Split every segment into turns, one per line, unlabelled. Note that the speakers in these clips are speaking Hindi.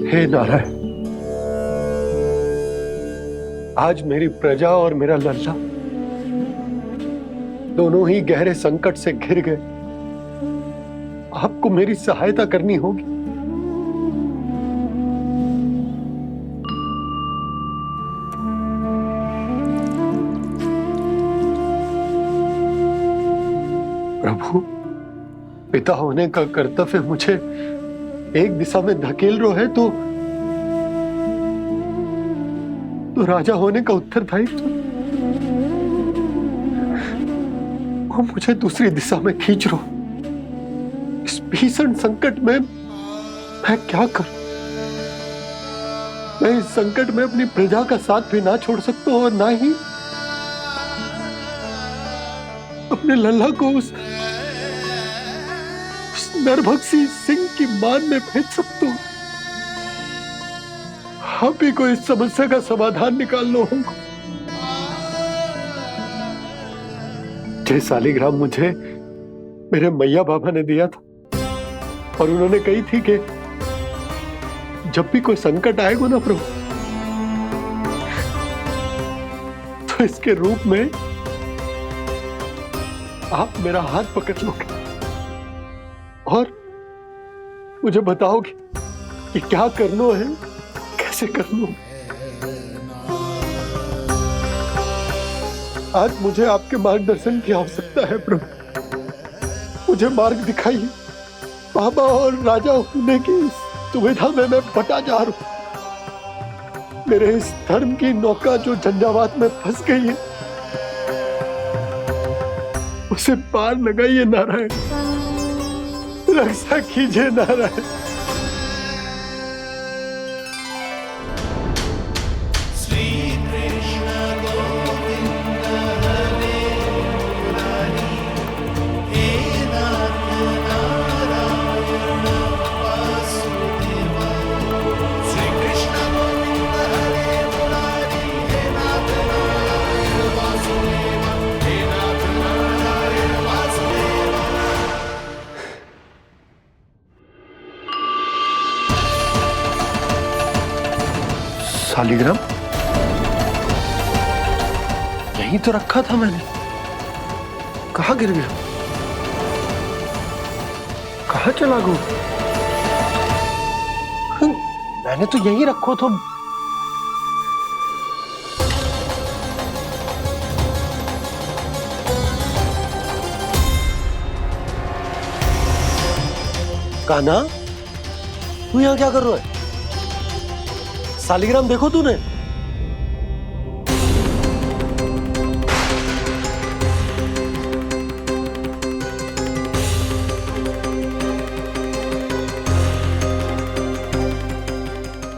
हे नारायण, आज मेरी प्रजा और मेरा लल्ला दोनों ही गहरे संकट से घिर गए। आपको मेरी सहायता करनी होगी। प्रभु, पिता होने का कर्तव्य मुझे एक दिशा में धकेल रहे है तो राजा होने का उत्तरदायित्व वो मुझे दूसरी दिशा में खींच रहा। इस भीषण संकट में मैं क्या करूं? मैं इस संकट में अपनी प्रजा का साथ भी ना छोड़ सकता हूं और ना ही अपने लल्ला को उस नरभक्षी सिंह की मान में भेज सकता हूं। आप ही को इस समस्या का समाधान निकालना होगा। जय शालिग्राम मुझे मेरे मैया बाबा ने दिया था और उन्होंने कही थी कि जब भी कोई संकट आएगा ना प्रभु, तो इसके रूप में आप मेरा हाथ पकड़ लोगे और मुझे बताओगे कि क्या करना है, कैसे करना है। आज मुझे आपके मार्गदर्शन की आवश्यकता है प्रभु। मुझे मार्ग दिखाइए। बाबा और राजा होने की दुविधा में मैं बटा जा रहा हूं। मेरे इस धर्म की नौका जो झंझावात में फंस गई है, उसे पार लगाइए नारायण। रक्षा कीजिए नारायण। शालिग्राम यहीं तो रखा था मैंने। कहाँ गिर गया? कहाँ चला गया? मैंने तो यहीं रखो था। कान्हा, तू यहाँ क्या कर रहा है? शालिग्राम देखो तूने?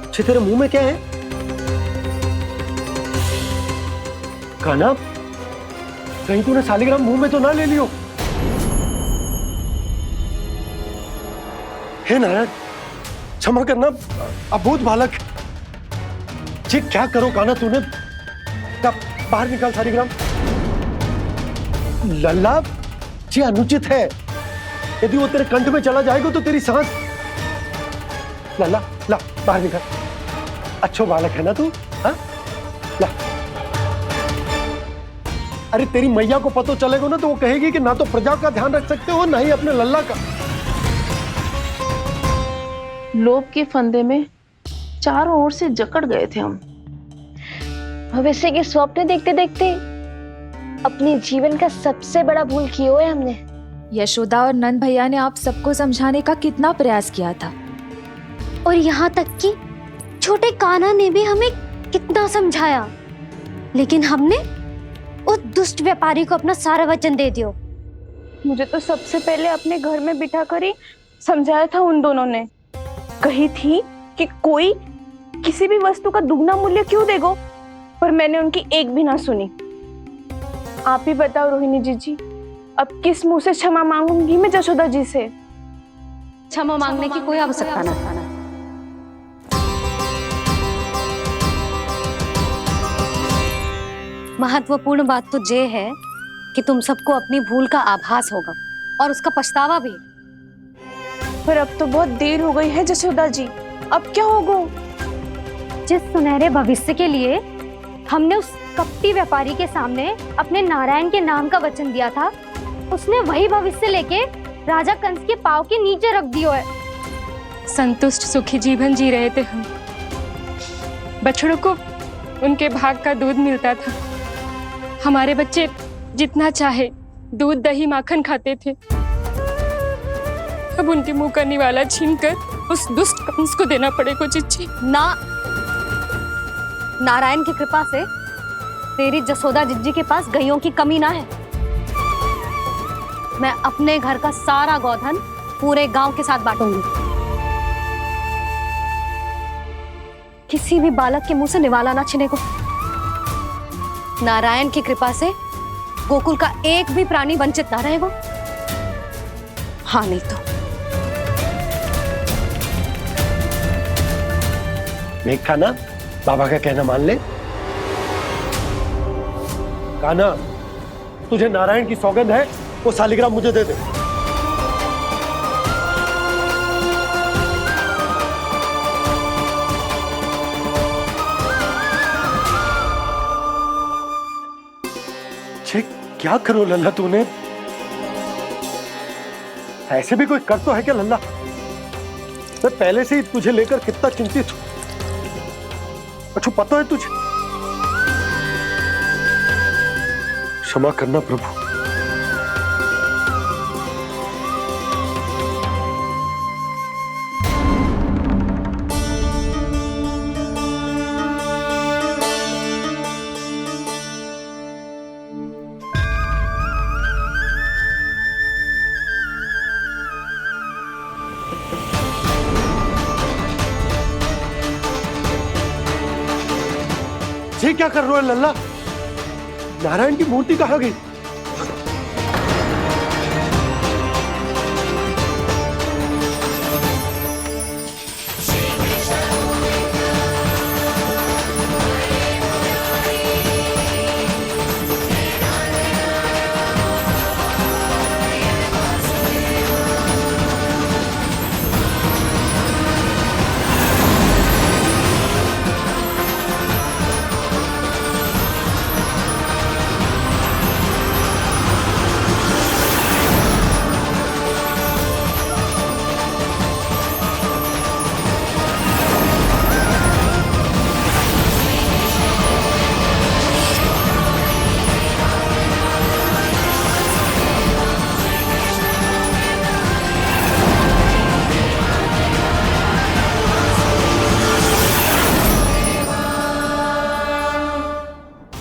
अच्छे, तेरे मुंह में क्या है? कान्हा, कहीं तूने शालिग्राम मुंह में तो ना ले लियो? हे नारायण, क्षमा करना, अबोध बालक। जी क्या करो कान्हा तूने? बाहर निकाल शालिग्राम। लल्ला, जी अनुचित है। यदि वो तेरे कंठ में चला जाएगा तो तेरी सांस। लल्ला, ला बाहर निकाल। अच्छो बालक है ना तू? हाँ, ला। अरे तेरी मैया को पता चलेगा ना तो वो कहेगी कि ना तो प्रजा का ध्यान रख सकते हो ना ही अपने लल्ला का।
लोभ के फंदे में चारों ओर से जकड़ गए थे हम।
भविष्य के स्वप्न देखते देखते अपने जीवन का सबसे बड़ा भूल किया है हमने।
यशोदा और नंद भैया ने आप सबको समझाने का कितना प्रयास किया था,
और यहाँ तक कि छोटे कान्हा ने भी हमें कितना समझाया, लेकिन हमने उस दुष्ट व्यापारी को अपना सारा वचन दे दिया।
मुझे तो सबसे पहले अपने घर में बिठा कर ही समझाया था उन दोनों ने। कही थी कि कोई किसी भी वस्तु का दुगना मूल्य क्यों देगो, पर मैंने उनकी एक भी ना सुनी। आप ही बताओ रोहिणी जी, अब किस मुंह से क्षमा मांगूंगी मैं जशोदा जी से?
क्षमा मांगने की कोई आवश्यकता ना। महत्वपूर्ण बात तो ये है कि तुम सबको अपनी भूल का आभास होगा और उसका पछतावा भी।
पर अब तो बहुत देर हो गई है जशोदा जी। अब क्या होगा?
जिस सुनहरे भविष्य के लिए हमने उस कपटी व्यापारी के सामने अपने नारायण के नाम का वचन दिया था, उसने वही भविष्य लेके राजा कंस के पांव के नीचे रख दिया है।
संतुष्ट सुखी जीवन जी रहे थे हम। बछड़ों को उनके भाग का दूध मिलता था। हमारे बच्चे जितना चाहे दूध दही माखन खाते थे। अब उनके मुंह का निवाला छीनकर उस दुष्ट कंस को देना पड़ेगा चिच्ची।
ना, नारायण की कृपा से तेरी जसोदा जिज्जी के पास गैयों की कमी ना है। मैं अपने घर का सारा गोधन पूरे गांव के साथ बांटूंगी। किसी भी बालक के मुंह से निवाला ना छिने को। नारायण की कृपा से गोकुल का एक भी प्राणी वंचित ना रहेगा। हाँ नहीं तो
देख कान्हा, बाबा का कहना मान ले। कान्हा, तुझे नारायण की सौगंध है, वो शालिग्राम मुझे दे दे। छे, क्या करो लल्ला तूने? ऐसे भी कोई कर तो है क्या लल्ला? मैं पहले से ही तुझे लेकर कितना चिंतित हूं। अच्छा पता है तुझे? क्षमा करना प्रभु। ये क्या कर रहे हो लल्ला? नारायण की मूर्ति कहाँ गई?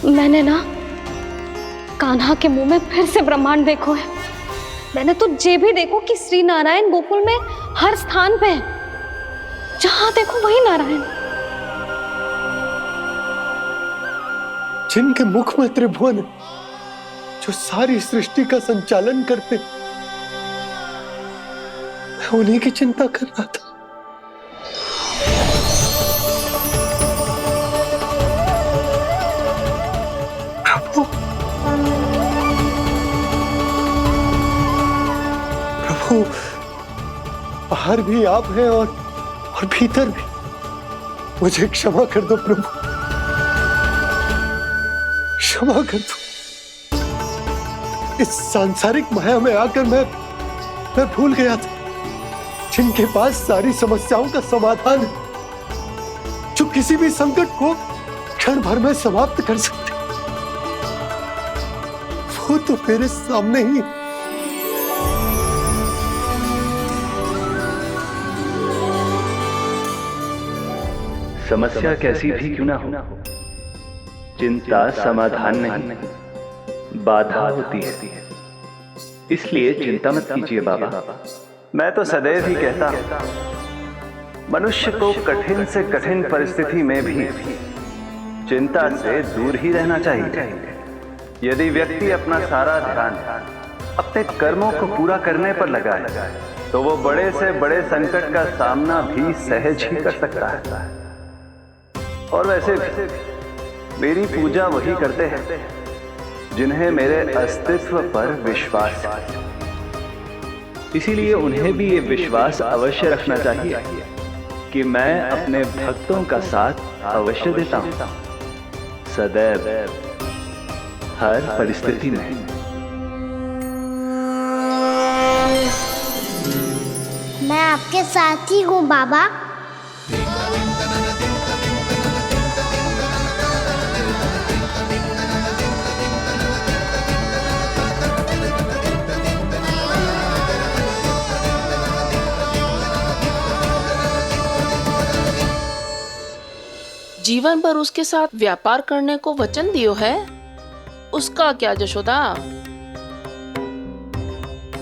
मैंने ना कान्हा के मुंह में फिर से ब्रह्मांड देखो है। मैंने तो ये भी देखो कि श्री नारायण गोकुल में हर स्थान पे है। जहां देखो वही नारायण।
जिनके मुख में त्रिभुवन, जो सारी सृष्टि का संचालन करते, मैं उन्हीं की चिंता कर रहा था। प्रभु, बाहर भी आप हैं और भीतर भी। मुझे क्षमा कर दो प्रभु, क्षमा कर दो। इस सांसारिक माया में आकर मैं भूल गया था जिनके पास सारी समस्याओं का समाधान है, जो किसी भी संकट को क्षण भर में समाप्त कर सकते, वो तो मेरे सामने ही।
समस्या कैसी भी क्यों ना हो, चिंता समाधान नहीं, बाधा होती है। इसलिए चिंता मत कीजिए बाबा। मैं तो सदैव ही कहता हूं, मनुष्य को कठिन से कठिन परिस्थिति में भी चिंता से दूर ही रहना चाहिए। यदि व्यक्ति अपना सारा ध्यान अपने कर्मों को पूरा करने पर लगाए, तो वो बड़े से बड़े संकट का सामना भी सहज ही कर सकता है। और वैसे भी मेरी पूजा वही करते हैं जिन्हें मेरे अस्तित्व पर विश्वास है। इसीलिए उन्हें भी ये विश्वास अवश्य रखना चाहिए कि मैं अपने भक्तों का साथ अवश्य देता हूं, सदैव, हर परिस्थिति में।
मैं आपके साथ ही हूँ बाबा।
जीवन भर उसके साथ व्यापार करने को वचन दियो है, उसका क्या जशोदा?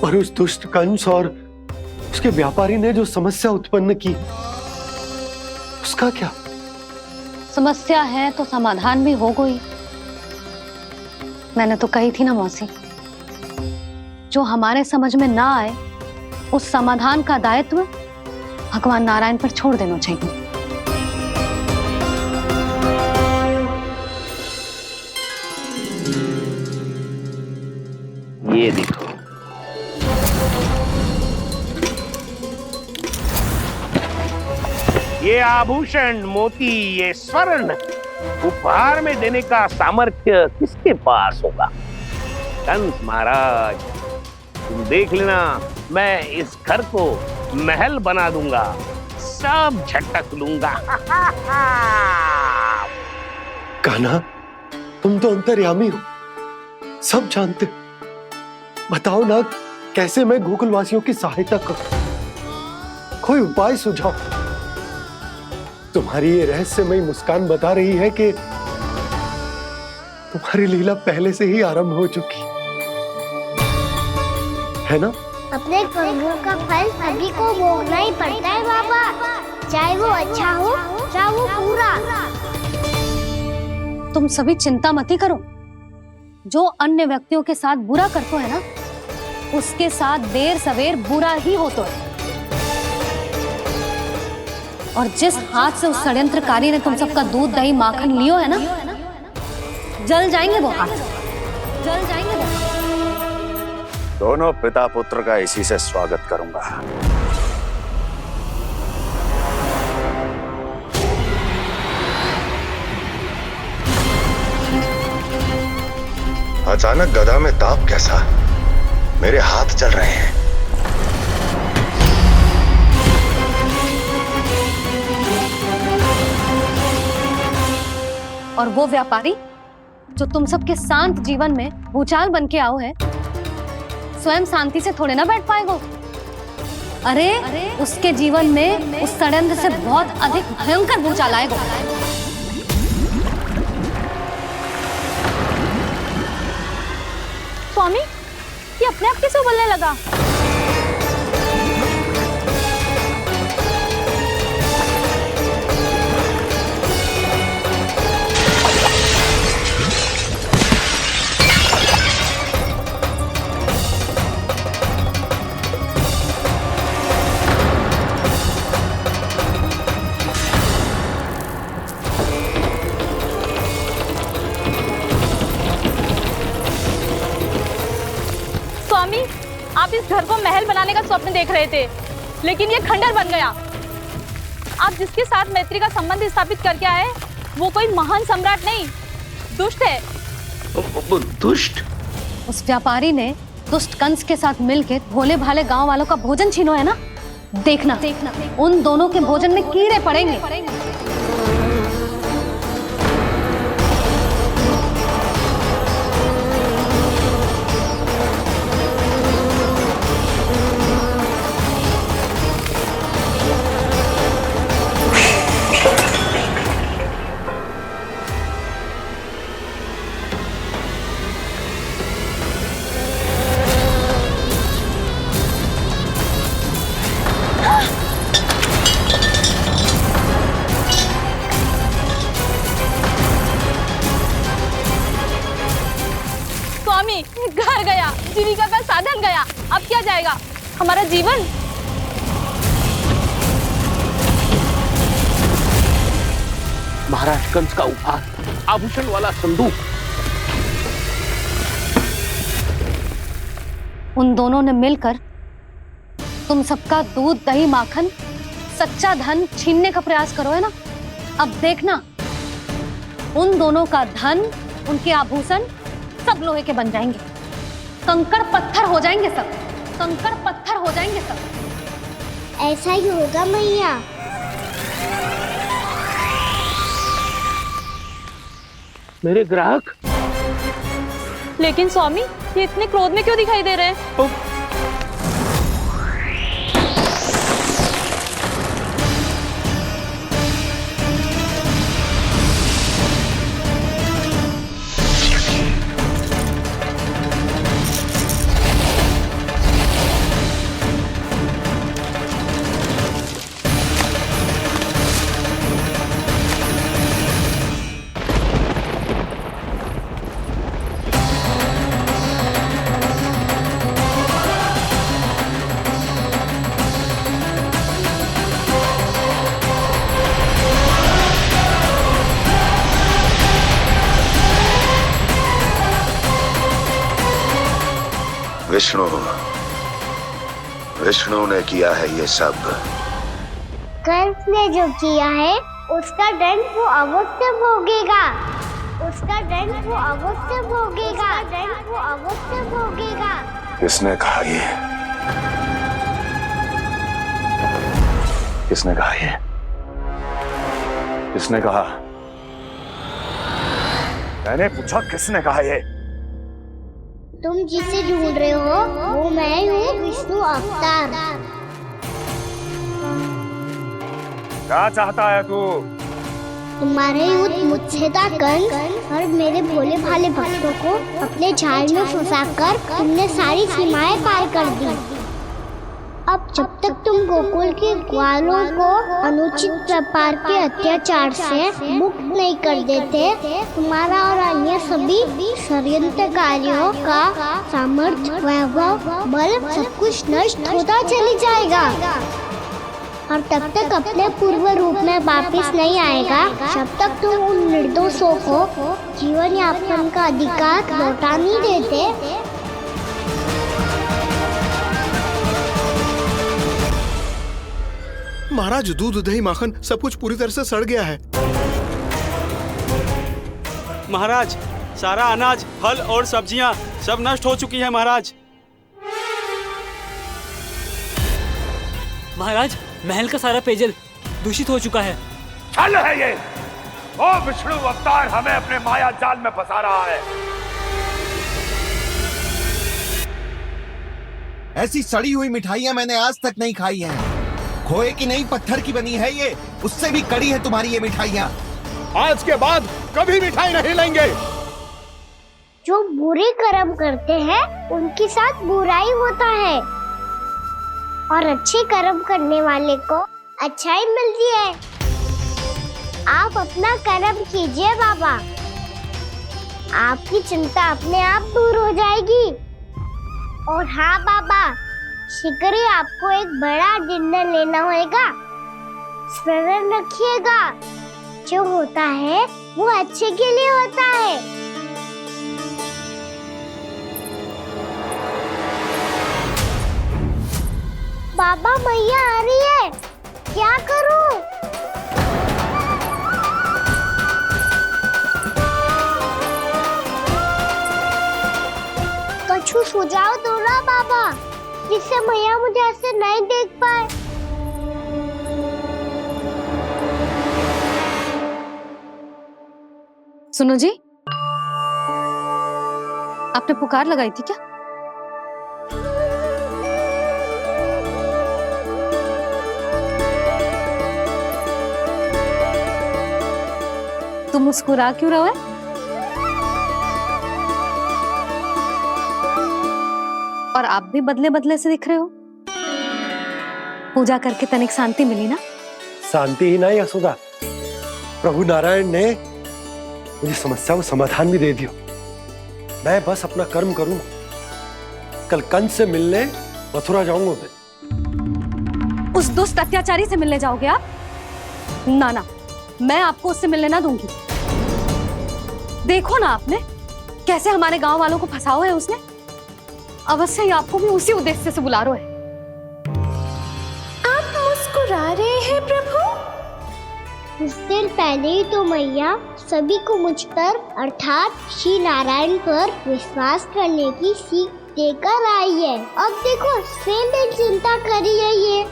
पर उस दुष्ट कंस और उसके व्यापारी ने जो समस्या उत्पन्न की, उसका क्या?
समस्या है तो समाधान भी हो गई। मैंने तो कही थी ना मौसी, जो हमारे समझ में ना आए उस समाधान का दायित्व भगवान नारायण पर छोड़ देना चाहिए।
ये देखो,
ये आभूषण, मोती, ये स्वर्ण उपहार में देने का सामर्थ्य किसके पास होगा? कंस महाराज, तुम देख लेना, मैं इस घर को महल बना दूंगा, सब झटक लूंगा।
कान्हा, तुम तो अंतर्यामी हो, सब जानते। बताओ ना, कैसे मैं गोकुलवासियों की सहायता करूं? कोई उपाय सुझाओ। तुम्हारी ये रहस्यमयी मुस्कान बता रही है कि तुम्हारी लीला पहले से ही आरंभ हो चुकी है ना?
अपने कर्मों का फल सभी को भोगना ही पड़ता है बाबा, चाहे वो अच्छा हो चाहे वो बुरा।
तुम सभी चिंता मत करो। जो अन्य व्यक्तियों के साथ बुरा करते है ना, उसके साथ देर सवेर बुरा ही होता है। और जिस हाथ से उस षड्यंत्रकारी ने तुम सबका दूध दही माखन लियो है ना, जल जाएंगे वो हाथ, जल जाएंगे वो।
दोनों पिता पुत्र का इसी से स्वागत करूंगा।
अचानक गदा में ताप कैसा? मेरे हाथ जल रहे हैं।
और वो व्यापारी जो तुम सबके शांत जीवन में भूचाल बन के आओ है, स्वयं शांति से थोड़े ना बैठ पाएगा। अरे उसके जीवन में उस षड्यंत्र से बहुत अधिक भयंकर भूचाल आएगा।
स्वामी, ये अपने आप कैसे बोलने लगा? स्वामी, आप इस घर को महल बनाने का स्वप्न देख रहे थे, लेकिन ये खंडर बन गया। आप जिसके साथ मैत्री का संबंध स्थापित करके आए, वो कोई महान सम्राट नहीं, दुष्ट है।
दुष्ट?
उस व्यापारी ने दुष्ट कंस के साथ मिलकर भोले भाले गांव वालों का भोजन छीनो है ना। देखना उन दोनों के भोजन में कीड़े पड़ेंगे।
स्वामी, घर गया, जीविका का साधन गया, अब क्या जाएगा हमारा जीवन?
महाराज कंस का उपहार, आभूषण वाला संदूक।
उन दोनों ने मिलकर तुम सबका दूध दही माखन सच्चा धन छीनने का प्रयास करो है ना, अब देखना उन दोनों का धन, उनके आभूषण सब लोहे के बन जाएंगे, कंकड़ पत्थर हो जाएंगे सब, कंकड़ पत्थर हो जाएंगे सब।
ऐसा ही होगा मैया।
मेरे ग्राहक।
लेकिन स्वामी, ये इतने क्रोध में क्यों दिखाई दे रहे हैं?
विष्णु ने किया है ये सब।
कंस ने जो किया है उसका दंड वो अवश्य भोगेगा, उसका दंड वो अवश्य भोगेगा, दंड वो अवश्य भोगेगा।
किसने कहा ये? किसने कहा ये? किसने कहा? मैंने पूछा किसने कहा ये?
तुम जिसे ढूंढ रहे हो वो मैं हूँ, विष्णु अवतार।
क्या चाहता है तू?
तुम्हारे युद्ध मुझसे था कंस, और मेरे भोले भाले भक्तों को अपने जाल में फंसाकर तुमने सारी सीमाएं पार कर दी। अब जब तक तुम गोकुल के ग्वालों को अनुचित प्रकार के अत्याचार से मुक्त नहीं कर देते, तुम्हारा और अन्य सभी षड्यंत्रकारियों का सामर्थ्य, वैभव, बल सब कुछ नष्ट होता चली जाएगा, और तब तक अपने पूर्व रूप में वापस नहीं आएगा जब तक तुम उन निर्दोषों को जीवन यापन का अधिकार लौटा नहीं देते।
महाराज, दूध दही माखन सब कुछ पूरी तरह से सड़ गया है।
महाराज, सारा अनाज, फल और सब्जियां सब नष्ट हो चुकी है महाराज।
महाराज, महल का सारा पेयजल दूषित हो चुका है।
छल है ये। ओ विष्णु अवतार हमें अपने माया जाल में फंसा रहा है।
ऐसी सड़ी हुई मिठाइयां मैंने आज तक नहीं खाई हैं। खोए की नहीं, पत्थर की बनी है ये, उससे भी कड़ी है तुम्हारी ये मिठाइयां।
आज के बाद कभी मिठाई नहीं लेंगे।
जो बुरे कर्म करते हैं उनके साथ बुराई होता है, और अच्छे कर्म करने वाले को अच्छाई मिलती है। आप अपना कर्म कीजिए बाबा, आपकी चिंता अपने आप दूर हो जाएगी। और हाँ बाबा, शीघ्र ही आपको एक बड़ा डिनर लेना होगा। स्मरण रखिएगा, जो होता है वो अच्छे के लिए होता है। बाबा, मैया आ रही है, क्या करूं? कछु सुझाव दो ना बाबा, जिससे मैया मुझे ऐसे नहीं देख पाए।
सुनो जी, आपने पुकार लगाई थी क्या? तुम मुस्कुरा क्यों रहे हो? और आप भी बदले बदले से दिख रहे हो। पूजा करके तनिक शांति मिली ना?
शांति ही नहीं यशोदा, प्रभु नारायण ने मुझे समस्या को समाधान भी दे दिया। मैं बस अपना कर्म करूं। कल कंस से मिलने मथुरा जाऊंगा मैं।
उस दुष्ट अत्याचारी से मिलने जाओगे आप? ना ना, मैं आपको उससे मिलने ना दूंगी। देखो ना आपने कैसे हमारे गांव वालों को फंसाओ है उसने। अवश्य ही आपको भी उसी उद्देश्य से बुला रहा है।
आप मुस्कुरा रहे हैं
कुछ देर पहले ही तो मैया सभी को मुझ पर अर्थात श्री नारायण पर विश्वास करने की सीख देकर आई है। अब देखो स्वयं भी चिंता कर रही है ये।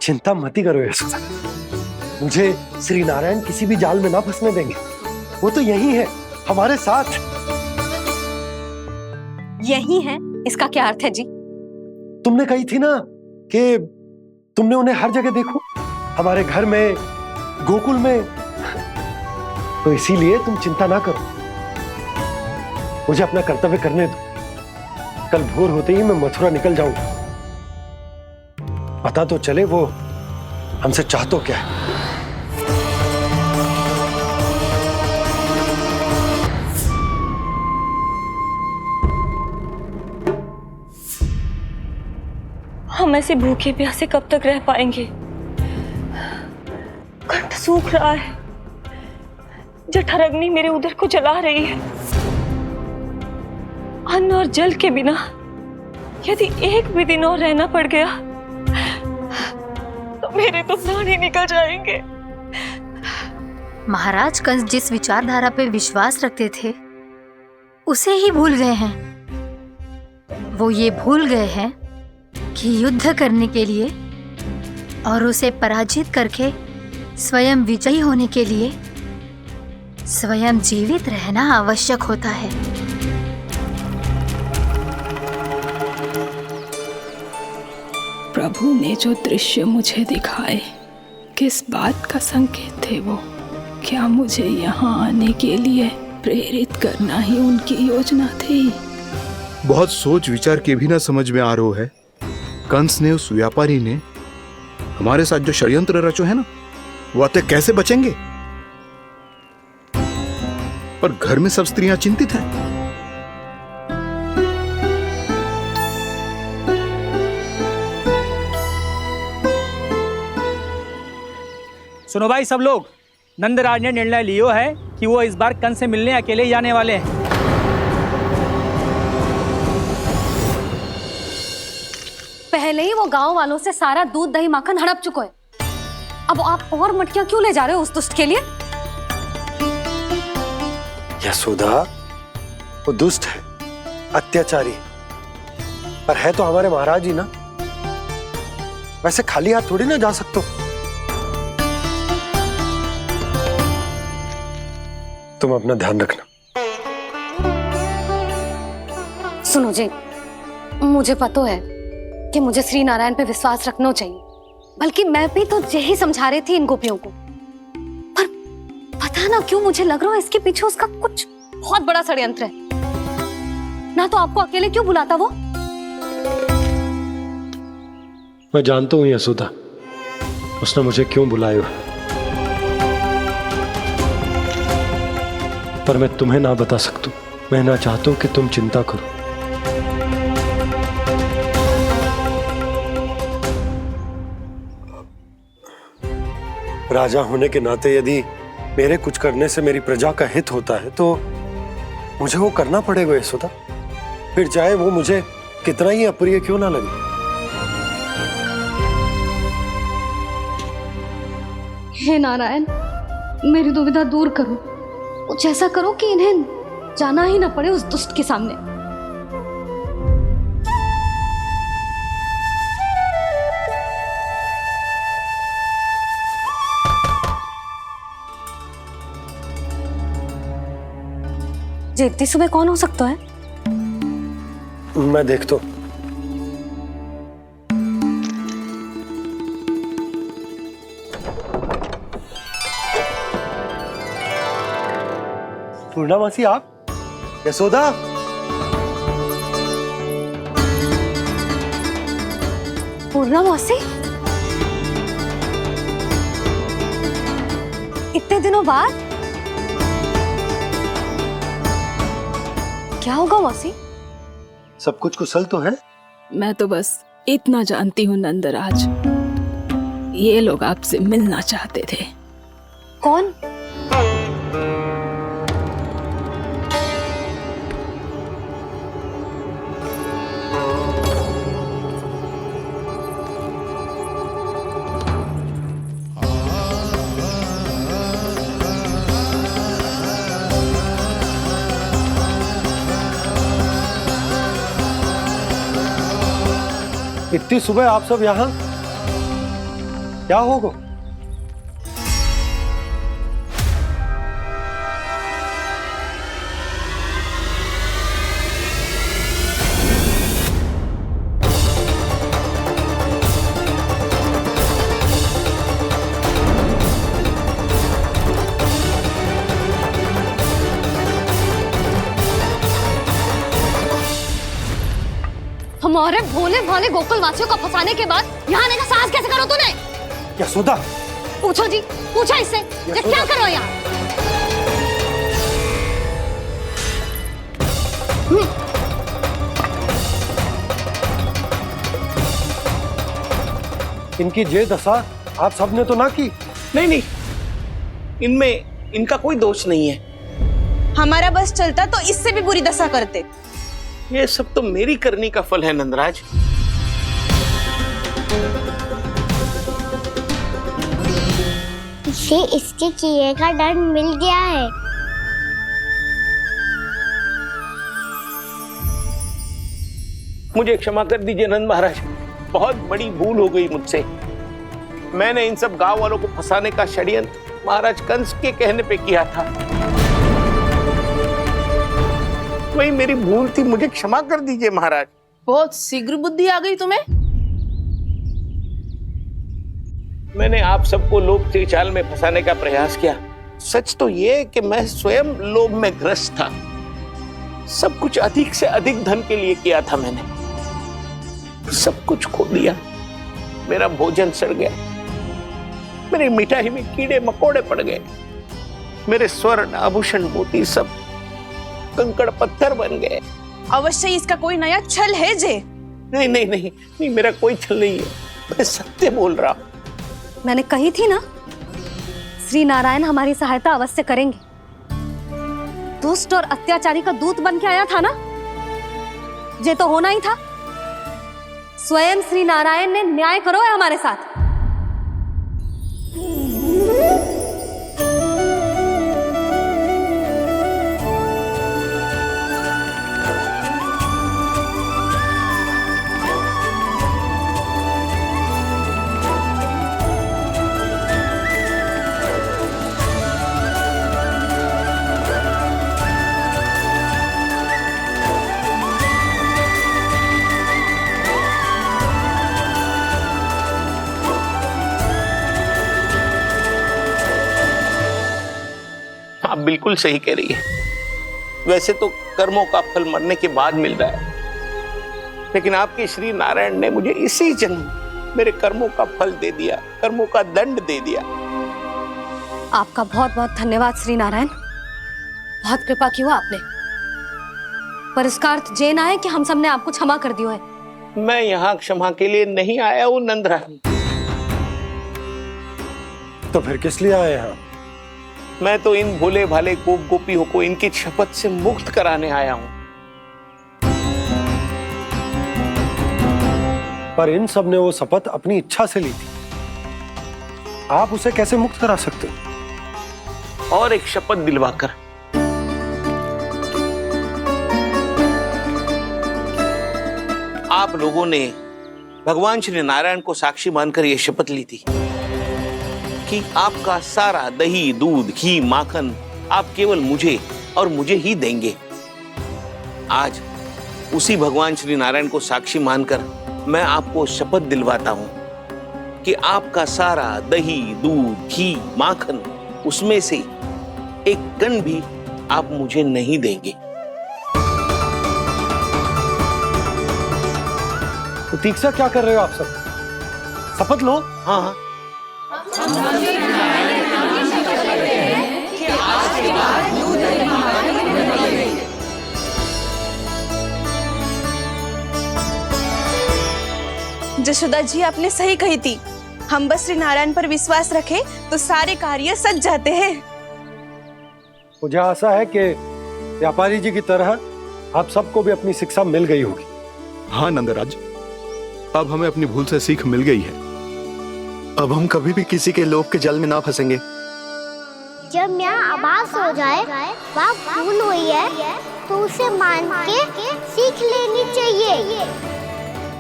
चिंता मत ही करो यशोदा, मुझे श्री नारायण किसी भी जाल में ना फंसने देंगे। वो तो यही है हमारे साथ।
यही है, इसका क्या अर्थ है जी?
तुमने कही थी ना कि तुमने उन्हें हर जगह देखो, हमारे घर में, गोकुल में, तो इसीलिए तुम चिंता ना करो, मुझे अपना कर्तव्य करने दो। कल भोर होते ही मैं मथुरा निकल जाऊंगा। पता तो चले वो हमसे चाहतो क्या है।
हम ऐसे भूखे प्यासे कब तक रह पाएंगे? कंठ सूख रहा है, जठराग्नि मेरे उदर को जला रही है। अन्न और जल के बिना यदि एक भी दिन और रहना पड़ गया तो मेरे तो प्राण ही निकल जाएंगे।
महाराज कंस जिस विचारधारा पे विश्वास रखते थे उसे ही भूल गए हैं। वो ये भूल गए हैं कि युद्ध करने के लिए और उसे पराजित करके स्वयं विजयी होने के लिए स्वयं जीवित रहना आवश्यक होता है।
प्रभु ने जो दृश्य मुझे दिखाए, किस बात का संकेत थे वो? क्या मुझे यहाँ आने के लिए प्रेरित करना ही उनकी योजना थी?
बहुत सोच विचार के भी ना समझ में आ रहा है। कंस ने, उस व्यापारी ने हमारे साथ जो षड्यंत्र रचो है ना, वो आते कैसे बचेंगे? पर घर में सब स्त्रियां चिंतित हैं।
सुनो भाई सब लोग, नंदराज ने निर्णय लियो है कि वो इस बार कंस से मिलने अकेले ही जाने वाले हैं।
पहले ही वो गांव वालों से सारा दूध दही माखन हड़प चुका है, अब आप और मटकियां क्यों ले जा रहे हो उस दुष्ट के लिए?
यशोदा, वो दुष्ट है, अत्याचारी, पर है तो हमारे महाराज ही ना। वैसे खाली हाथ थोड़ी ना जा सकते हो। तुम अपना ध्यान रखना।
सुनो जी, मुझे पता है कि मुझे श्री नारायण पे विश्वास रखना चाहिए, बल्कि मैं भी तो यही समझा रही थी इन गोपियों को, पर पता ना क्यों मुझे लग रहा है इसके पीछे उसका कुछ बहुत बड़ा षड्यंत्र है। ना तो आपको अकेले क्यों बुलाता वो?
मैं जानता हूं यशोदा, उसने मुझे क्यों बुलाया, पर मैं तुम्हें ना बता सकता। मैं ना चाहता हूं कि तुम चिंता करो। राजा होने के नाते यदि मेरे कुछ करने से मेरी प्रजा का हित होता है तो मुझे वो करना पड़ेगा यशोदा, फिर चाहे वो मुझे कितना ही अप्रिय क्यों ना लगे।
हे नारायण, मेरी दुविधा दूर करो, कुछ ऐसा करो कि इन्हें जाना ही ना पड़े उस दुष्ट के सामने। इतनी सुबह कौन हो सकता है?
मैं देखता हूं। पूर्णामासी आप? यशोदा?
पूर्णामासी? इतने दिनों बाद? क्या होगा मौसी?
सब कुछ कुशल तो है?
मैं तो बस इतना जानती हूँ नंदराज, ये लोग आपसे मिलना चाहते थे।
कौन?
इतनी सुबह आप सब यहाँ, क्या होगा?
हमारे भोले भाले गोकुल वासियों को फंसाने के बाद यहाँ आने का साहस कैसे करो तूने?
यशोदा,
पूछो जी, पूछो इससे ये क्या करो यहाँ?
इनकी ये दशा आप सबने तो ना की?
नहीं नहीं, इनमें इनका कोई दोष नहीं है।
हमारा बस चलता तो इससे भी बुरी दशा करते।
ये सब तो मेरी करनी का फल है नंदराज।
इसे इसके किए का दंड मिल गया है।
मुझे क्षमा कर दीजिए नंद महाराज, बहुत बड़ी भूल हो गई मुझसे। मैंने इन सब गांव वालों को फंसाने का षड्यंत्र महाराज कंस के कहने पे किया था। वही मेरी भूल थी, मुझे क्षमा कर दीजिए महाराज।
बहुत शीघ्र बुद्धि आ गई तुम्हें।
मैंने आप सबको लोभ के जाल में फंसाने का प्रयास किया। सच तो ये कि मैं स्वयं लोभ में ग्रस्त था। सब कुछ अधिक से अधिक धन के लिए किया था मैंने। सब कुछ खो दिया। मेरा भोजन सड़ गया, मेरी मिठाई में कीड़े मकोड़े पड़ गए, मेरे स्वर्ण आभूषण मोती सब कंकड़ पत्थर बन गए।
अवश्य इसका कोई नया छल है जे।
नहीं नहीं नहीं नहीं, मेरा कोई छल नहीं है, मैं सत्य बोल रहा हूं।
मैंने कही थी ना, श्री नारायण हमारी सहायता अवश्य करेंगे। दुष्ट और अत्याचारी का दूत बन के आया था ना, ये तो होना ही था। स्वयं श्री नारायण ने न्याय करो है हमारे साथ।
आप बिल्कुल सही कह रही है। वैसे तो कर्मों का फल मरने के बाद मिल रहा है, लेकिन आपके श्री नारायण ने मुझे इसी जन्म मेरे कर्मों का फल दे दिया, कर्मों का दंड दे दिया।
आपका बहुत बहुत धन्यवाद श्री नारायण, बहुत कृपा की हो आपने। पर इसका अर्थ ये ना है कि हम सबने आपको क्षमा कर दिया है।
मैं यहाँ क्षमा के लिए नहीं आया हूँ नंदरानी।
तो फिर किस लिए आए हैं?
मैं तो इन भोले भाले गोप गोपियों को इनकी शपथ से मुक्त कराने आया हूं।
पर इन सब ने वो शपथ अपनी इच्छा से ली थी, आप उसे कैसे मुक्त करा सकते?
और एक शपथ दिलवाकर। आप लोगों ने भगवान श्री नारायण को साक्षी मानकर यह शपथ ली थी कि आपका सारा दही, दूध, घी, माखन आप केवल मुझे और मुझे ही देंगे। आज उसी भगवान श्री नारायण को साक्षी मानकर मैं आपको शपथ दिलवाता हूं कि आपका सारा दही, दूध, घी, माखन उसमें से एक कण भी आप मुझे नहीं देंगे।
प्रतीक्षा क्या कर रहे हो आप सब? शपथ लो।
हाँ हाँ,
जशोदा जी, आपने सही कही थी। हम बस श्री नारायण पर विश्वास रखें तो सारे कार्य सज जाते हैं।
मुझे आशा है कि व्यापारी जी की तरह आप सबको भी अपनी शिक्षा मिल गई होगी।
हाँ नंदराज, अब हमें अपनी भूल से सीख मिल गई है।
अब हम कभी भी किसी के लोभ के जल में ना फंसेंगे।
जब यहाँ आभास हो जाए वहाँ भूल हुई है तो उसे मान के सीख लेनी चाहिए।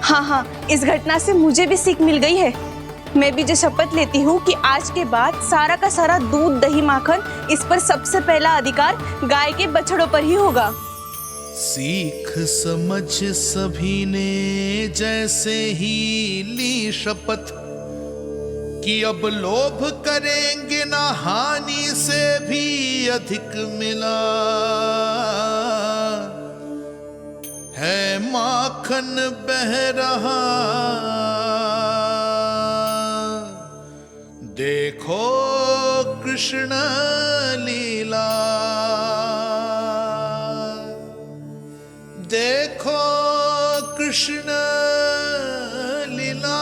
हाँ हाँ, इस घटना से मुझे भी सीख मिल गई है। मैं भी जो शपथ लेती हूँ कि आज के बाद सारा का सारा दूध दही माखन इस पर सबसे पहला अधिकार गाय के बछड़ों पर ही होगा।
सीख समझ सभी ने जैसे ही ली शपथ कि अब लोभ करेंगे ना हानि से भी अधिक मिला है माखन बह रहा देखो कृष्ण लीला देखो कृष्ण लीला।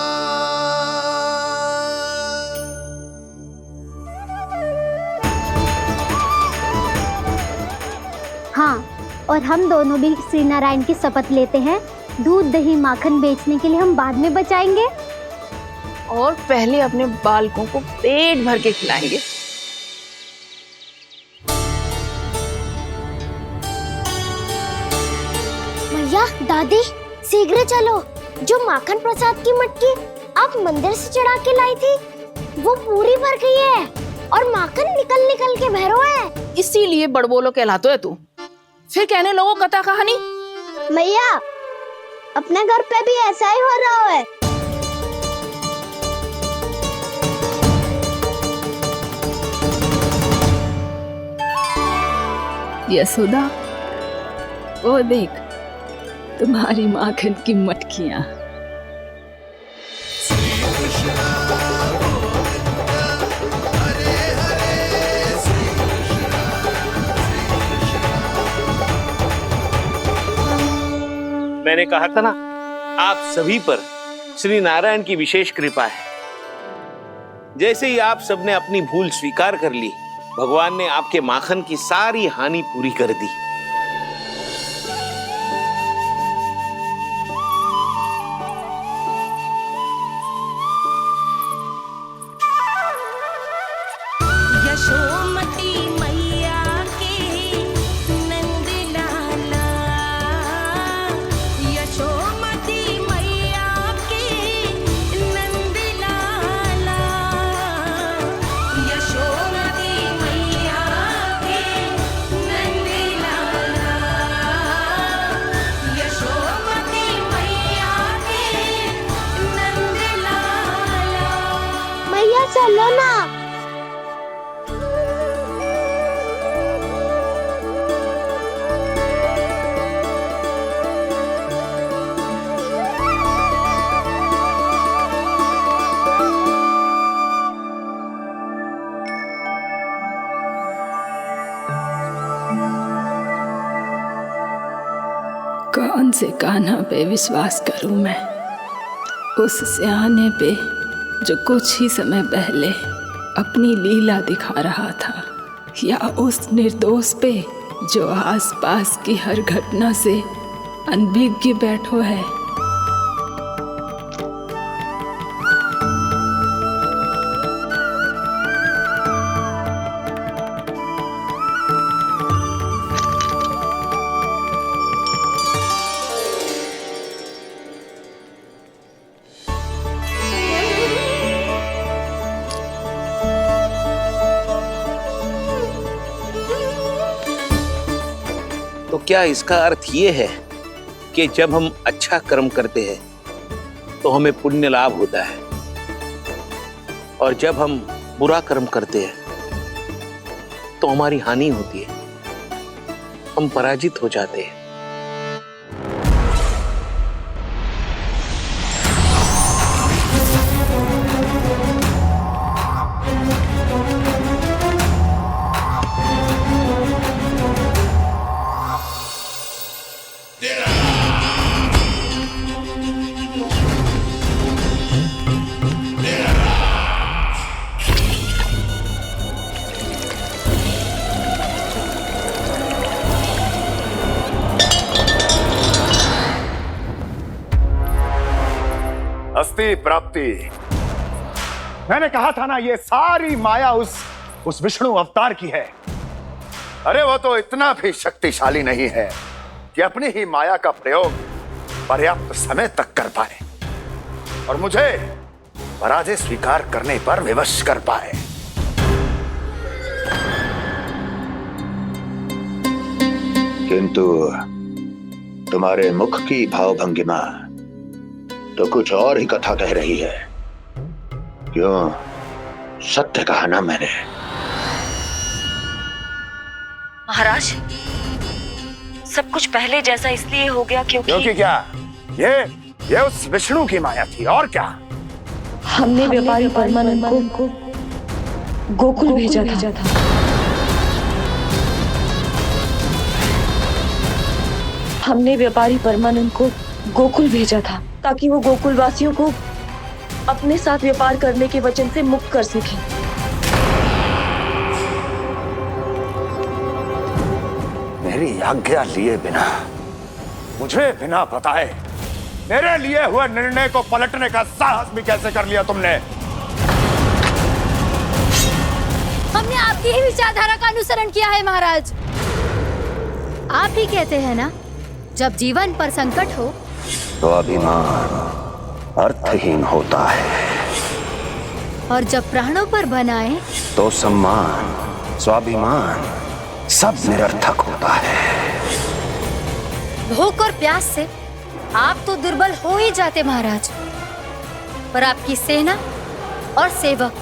हाँ, और हम दोनों भी श्री नारायण की शपथ लेते हैं, दूध दही माखन बेचने के लिए हम बाद में बचाएंगे
और पहले अपने बालकों को पेट भर के खिलाएंगे।
भैया दादी शीघ्र चलो, जो माखन प्रसाद की मटकी आप मंदिर से चढ़ा के लाई थी वो पूरी भर गई है और माखन निकल निकल के बह रहा है।
इसीलिए बड़बोलो कहलाता है तू। फिर कहने लोगों कथा कहानी।
भैया अपने घर पे भी ऐसा ही हो रहा है।
यशोदा, वो देख तुम्हारी माखन की मटकियां।
मैंने कहा था ना, आप सभी पर श्री नारायण की विशेष कृपा है। जैसे ही आप सबने अपनी भूल स्वीकार कर ली, भगवान ने आपके माखन की सारी हानि पूरी कर दी।
यशोमती मैया के नंद लाला, यशोमती मैया के नंद लाला, यशोमती मैया के नंद लाला, यशोमती मैया के नंद लाला।
मैया चलो ना।
कौन से कान्हा पे विश्वास करूं मैं, उस सियाने पे जो कुछ ही समय पहले अपनी लीला दिखा रहा था, या उस निर्दोष पे जो आसपास की हर घटना से अनभिज्ञ बैठो है।
तो क्या इसका अर्थ ये है कि जब हम अच्छा कर्म करते हैं तो हमें पुण्य लाभ होता है, और जब हम बुरा कर्म करते हैं तो हमारी हानि होती है, हम पराजित हो जाते हैं।
अस्ति प्राप्ति।
मैंने कहा था ना, ये सारी माया उस विष्णु अवतार की है।
अरे वो तो इतना भी शक्तिशाली नहीं है कि अपनी ही माया का प्रयोग पर्याप्त समय तक कर पाए और मुझे पराजय स्वीकार करने पर विवश कर पाए। किंतु तुम्हारे मुख की भावभंगिमा तो कुछ और ही कथा कह रही है। क्यों? सत्य कहा ना मैंने।
महाराज, सब कुछ पहले जैसा इसलिए हो गया
क्योंकि क्या? ये उस विष्णु की माया थी, और क्या?
हमने व्यापारी परमानंद को गोकुल भेजा था। हमने व्यापारी परमानंद को गोकुल भेजा था ताकि वो गोकुल वासियों को अपने साथ व्यापार करने के वचन से मुक्त कर सके।
मेरी आज्ञा लिए बिना, मुझे बिना बताए मेरे लिए हुए निर्णय को पलटने का साहस भी कैसे कर लिया तुमने?
हमने आपकी ही विचारधारा का अनुसरण किया है महाराज। आप ही कहते हैं ना, जब जीवन पर संकट हो
तो अभिमान अर्थहीन होता है,
और जब प्राणों पर बनाए
तो सम्मान स्वाभिमान सब निरर्थक होता है।
भूख और प्यास से आप तो दुर्बल हो ही जाते महाराज, पर आपकी सेना और सेवक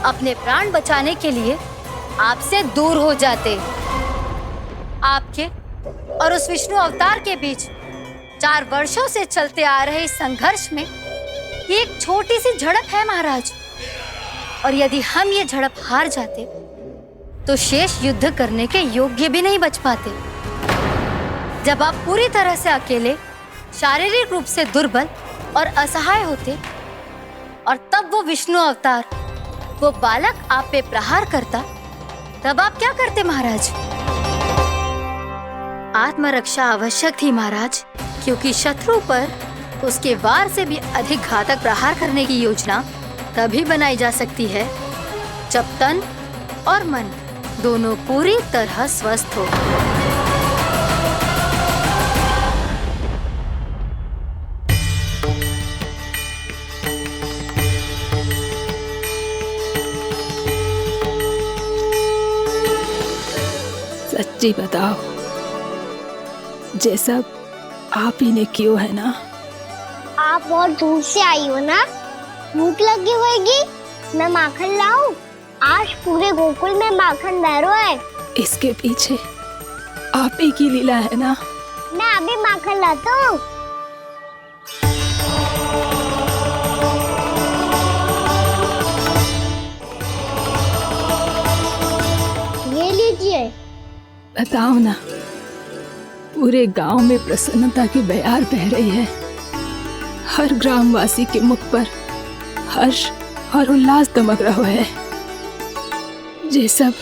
अपने प्राण बचाने के लिए आपसे दूर हो जाते। आपके और उस विष्णु अवतार के बीच 4 वर्षों से चलते आ रहे इस संघर्ष में ये एक छोटी सी झड़प है महाराज, और यदि हम ये झड़प हार जाते तो शेष युद्ध करने के योग्य भी नहीं बच पाते। जब आप पूरी तरह से अकेले, शारीरिक रूप से दुर्बल और असहाय होते, और तब वो विष्णु अवतार, वो बालक आप पे प्रहार करता, तब आप क्या करते महाराज? आत्मरक्षा आवश्यक थी महाराज, क्योंकि शत्रु पर उसके वार से भी अधिक घातक प्रहार करने की योजना तभी बनाई जा सकती है जब तन और मन दोनों पूरी तरह स्वस्थ हो।
सच्ची बताओ, जैसा आप ही ने किया है ना?
आप बहुत दूर से आई हो ना, भूख लगी होगी। मैं माखन लाऊं? आज पूरे गोकुल में माखन बह रहा है।
इसके पीछे आप ही की लीला है ना?
मैं अभी माखन लाता हूँ। ये लीजिए।
बताओ ना, पूरे गांव में प्रसन्नता की बयार बह रही है। हर ग्रामवासी के मुख पर हर्ष और उल्लास दमक रहा है। ये सब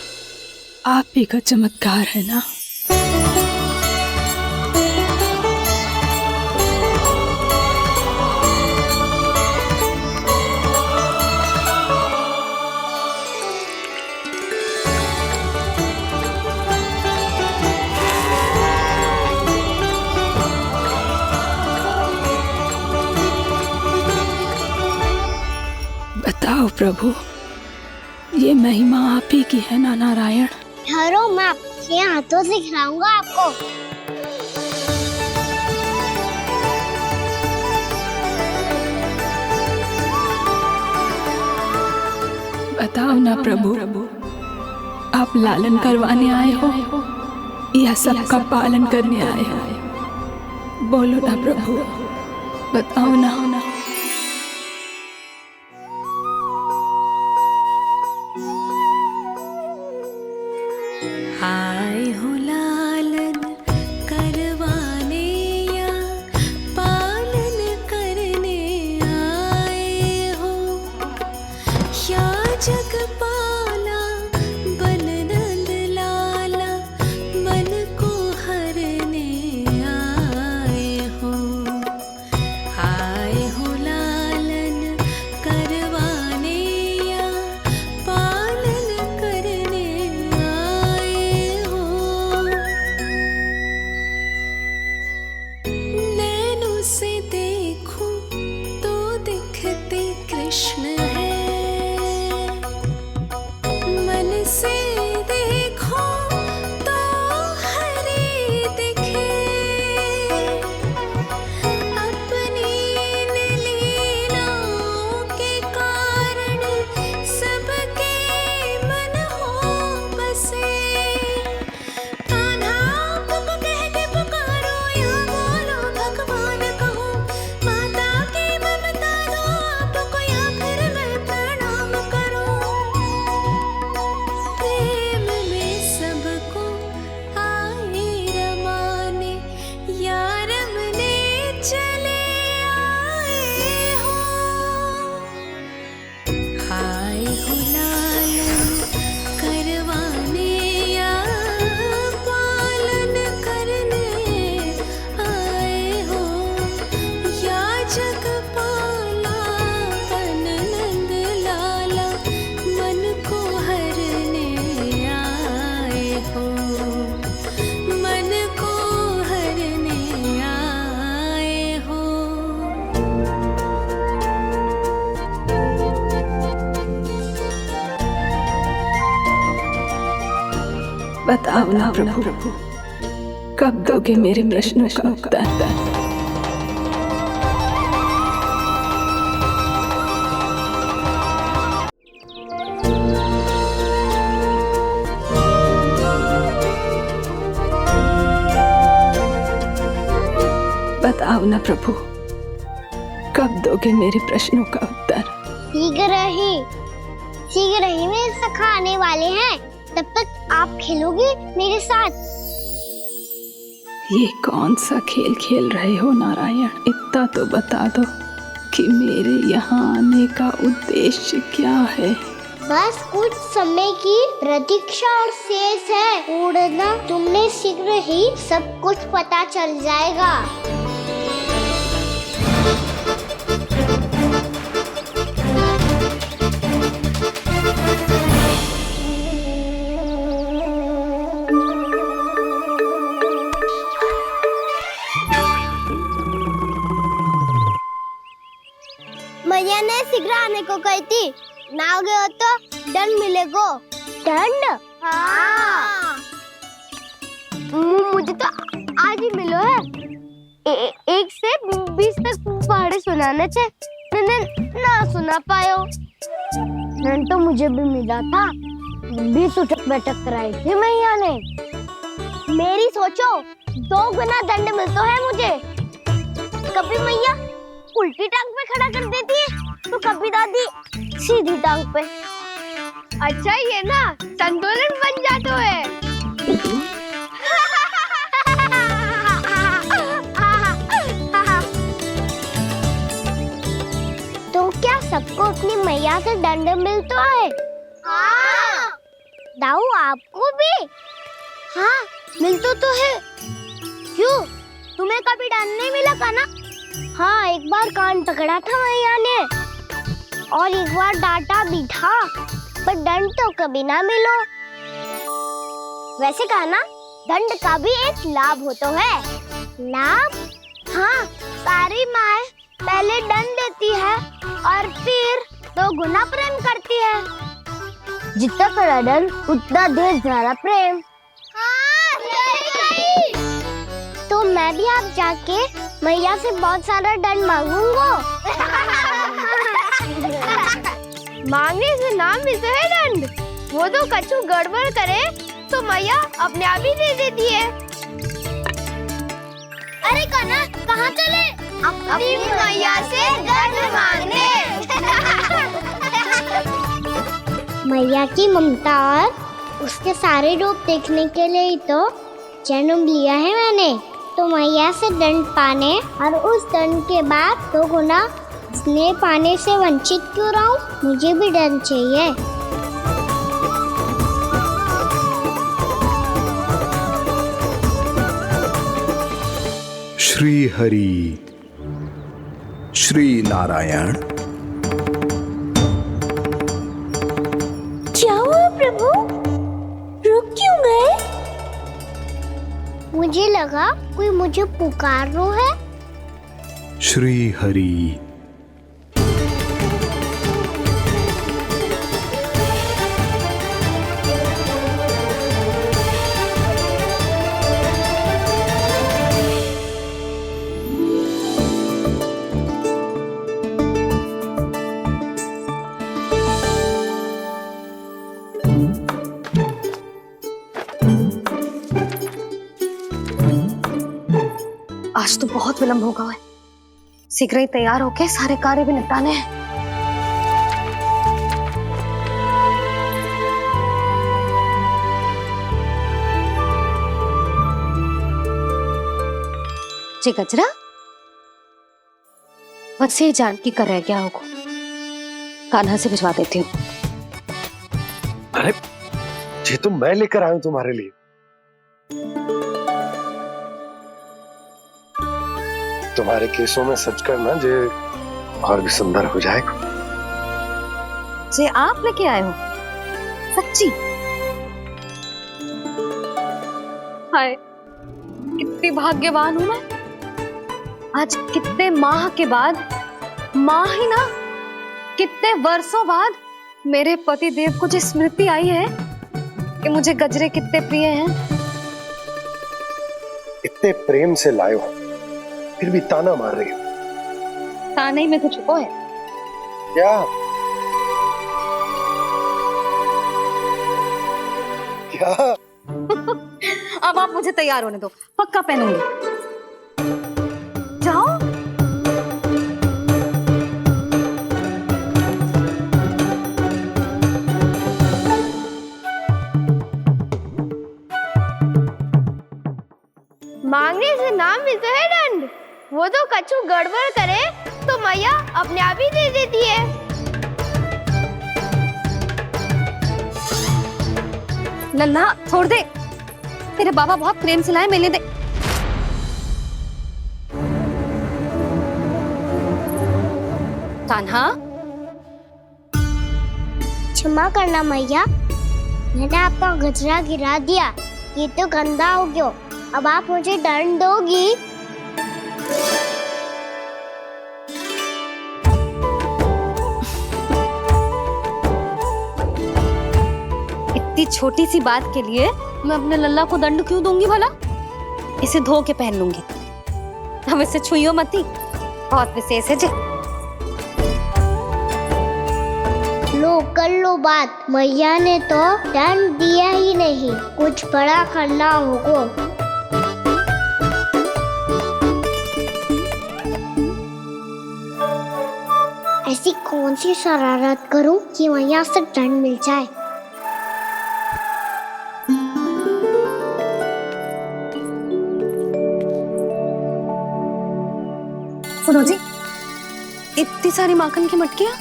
आप ही का चमत्कार है ना? बताओ प्रभु, ये महिमा आप ही की है ना नारायण?
ठहरो, मैं आपके हाथों से खिलाऊंगा आपको।
बताओ ना प्रभु, आप लालन करवाने आए हो या सबका पालन करने आए हो? बोलो ना प्रभु, बताओ ना।
आए हो लालन करवाने या पालन करने आए हो, या जगपाला बन नंद लाला मन को हरने आए हो। आए
बताओ ना प्रभु, कब दोगे मेरे प्रश्नों का उत्तर? बताओ ना प्रभु, कब दोगे मेरे प्रश्नों का उत्तर?
शीघ्र ही मेरे सखा आने वाले हैं, तब तक आप खेलोगे मेरे साथ।
ये कौन सा खेल खेल रहे हो नारायण? इतना तो बता दो कि मेरे यहाँ आने का उद्देश्य क्या है?
बस कुछ समय की प्रतीक्षा और शेष है। उड़ना तुमने शीघ्र ही सब कुछ पता चल जाएगा। मैया ने शीघ्र आने को कही थी, ना हो गए तो दंड मिलेगा। दंड? हाँ। मुझे तो आज ही मिलो है। 1 से 20 तक पहाड़े सुनाने थे, ना सुना पायो। दंड तो मुझे भी मिला था, 20 उठक बैठक कराई थी मैया ने। मेरी सोचो 2 गुना दंड मिलता है मुझे। कभी मैया उल्टी टांग पे खड़ा कर देती है, तो कभी दादी सीधी टांग पे। अच्छा ये ना संतुलन बन जाता है। तो क्या सबको अपनी मैया से दंड मिलता है? हाँ। दाऊ आपको भी? हाँ मिलता तो है। क्यों, तुम्हें कभी दंड नहीं मिला का ना? हाँ, एक बार कान पकड़ा था मैया ने और एक बार डांटा भी था, पर दंड तो कभी ना मिलो। वैसे कहा ना, दंड का भी एक लाभ होता है। लाभ? हाँ, सारी माँ पहले दंड देती है और फिर 2 गुना प्रेम करती है। जितना बड़ा दंड उतना ढेर सारा प्रेम। हाँ, सही। तो मैं भी आप जाके मैया से बहुत सारा दंड मांगूंगा। मांगने से ना मिलता है दंड, वो तो कछु गड़बड़ करे तो मैया अपने आप ही दे देती है। अरे कना, कहाँ चले? अपनी मैया से दंड मांगने। मैया की ममता और उसके सारे रूप देखने के लिए ही तो जन्म लिया है मैंने। तो मैया से दंड पाने और उस दंड के बाद 2 गुना स्नेह पाने से वंचित क्यों रहूं? मुझे भी दंड चाहिए।
श्री हरि, श्री नारायण।
क्या हुआ प्रभु? रुक क्यों गए? मुझे लगा कोई मुझे पुकार रहा है।
श्री हरि।
आज तो बहुत विलंब होगा है, शीघ्र ही तैयार होके सारे कार्य भी निपटाने हैं। जी गजरा, बस ये जान की कर रहे क्या होगा, कान्हा से भिजवा देती हूँ।
अरे ये तो मैं लेकर आया हूं तुम्हारे लिए। तुम्हारे केसों में सच करना जे और भी सुंदर हो जाएगा।
जे आप लेके आए हो? सच्ची? हाय, कितनी भाग्यवान हूं मैं। आज कितने माह के बाद, माह ही ना, कितने वर्षों बाद मेरे पति देव को जो स्मृति आई है कि मुझे गजरे कितने प्रिय हैं।
इतने प्रेम से लाए हो, फिर भी ताना मार रही हो।
ताने में कुछ छुपो है
क्या? क्या?
अब आप मुझे तैयार होने दो, पक्का पहनूंगी। जाओ।
मांगने से नाम मिलता है दंड। वो तो कछु गड़बड़ करे तो मैया अपने आप ही दे देती है।
लल्ला छोड़ दे, तेरे बाबा बहुत प्रेम से लाए, मिलने दे। कान्हा,
क्षमा करना मैया, मैंने आपका गजरा गिरा दिया, ये तो गंदा हो गया। अब आप मुझे दंड दोगी?
इतनी छोटी सी बात के लिए मैं अपने लल्ला को दंड क्यों दूंगी भला? इसे धो के पहन लूंगी। हम इसे छुइयो मती, बहुत विशेष है जे।
लो कर लो बात, मैया ने तो दंड दिया ही नहीं, कुछ बड़ा करना होगा। ऐसी कौन सी शरारत करूं कि मैया से दंड मिल जाए?
सुनो जी, इतनी सारी माखन की मटकियां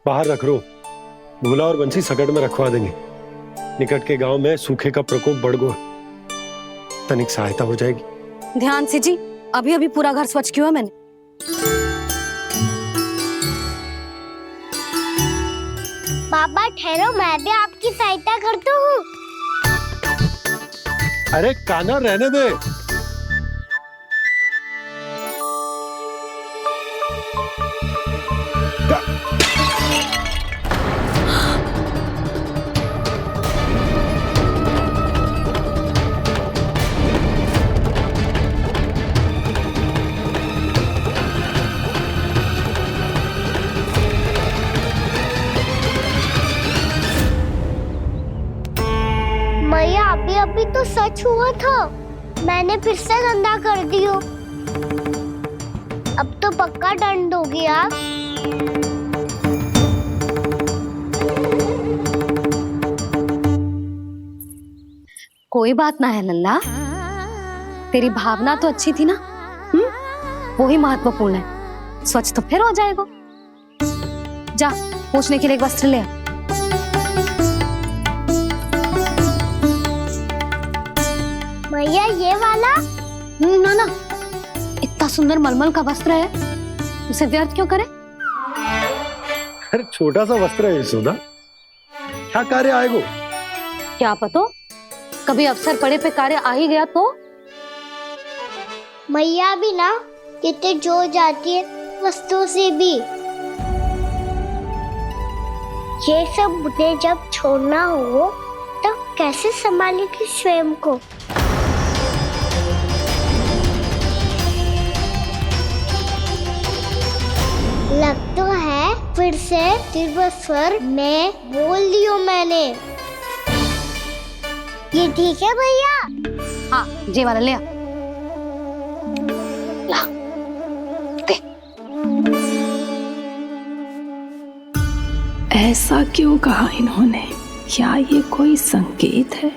बाहर रख रो, भूला और बंसी सकट में रखवा देंगे। निकट के गांव में सूखे का प्रकोप बढ़ गया, तनिक सहायता हो जाएगी।
ध्यान से जी, अभी अभी पूरा घर स्वच्छ किया मैंने।
पापा ठहरो, मैं भी आपकी सहायता करता हूँ।
अरे कान्हा रहने दे।
मैया अभी अभी तो सच हुआ था, मैंने फिर से गंदा कर दियो। अब तो पक्का दंड दोगी आप।
कोई बात ना है लल्ला, तेरी भावना तो अच्छी थी ना, वो ही महत्वपूर्ण है। स्वच्छ तो फिर हो जाएगा। जा, पोंछने के लिए एक वस्त्र ले आ।
भैया ये वाला?
ना ना, इतना सुंदर मलमल का वस्त्र है, उसे व्यर्थ क्यों करे?
अरे छोटा सा वस्त्र है यशोदा, क्या कार्य आएगा?
क्या पता, कभी अवसर पड़े पे कार्य आ ही गया तो।
मैया भी ना कितने जो जाती है वस्तुओं से भी। ये सब मुझे जब छोड़ना हो तो कैसे संभालेगी स्वयं को? लग तो है फिर से तिरस्वर में बोल दियो मैंने। ये ठीक है भैया?
हाँ, जे वाला ले आ। ला, दे।
ऐसा क्यों कहा इन्होंने? क्या ये कोई संकेत है?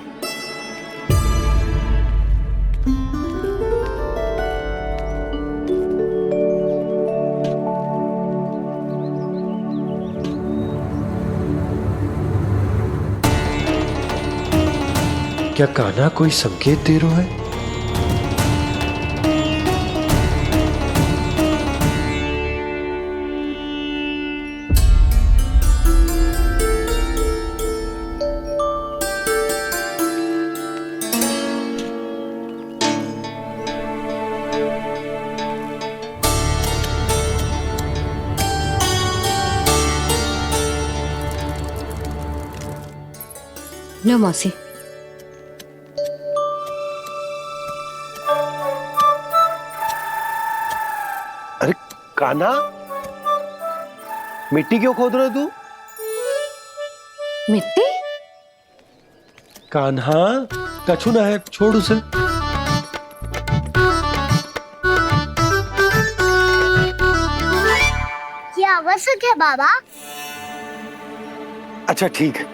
क्या कान्हा कोई संकेत दे रहा है?
लो मौसी।
अरे कान्हा, मिट्टी क्यों खोद रहे तू?
मिट्टी?
कान्हा, कछु ना है, छोड़ उसे।
ये आवश्यक है बाबा।
अच्छा ठीक है।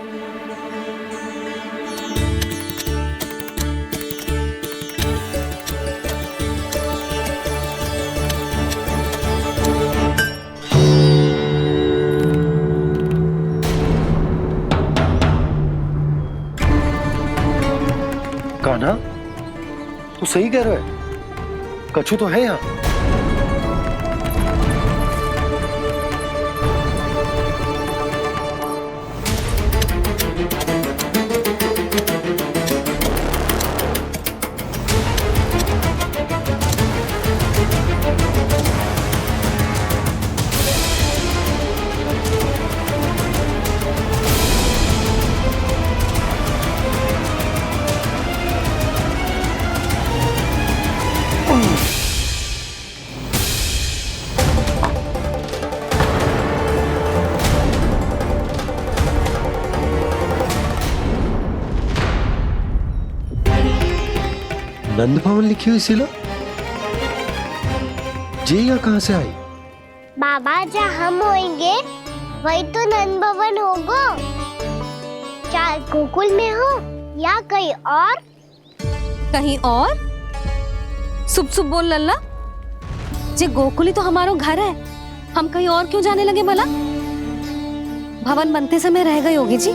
कान्हा, तू सही कह रहा है, कछु तो है यहाँ। नंद भवन लिखी हुई शिला, ये यहाँ कहाँ से आई?
बाबा जहाँ हम होंगे वही तो नंद भवन होगा। चाहे गोकुल में हो या कहीं और।
कहीं और? सुब सुब बोल लल्ला। जे गोकुली तो हमारो घर है, हम कहीं और क्यों जाने लगे भला? भवन बनते समय रह गए योगी जी।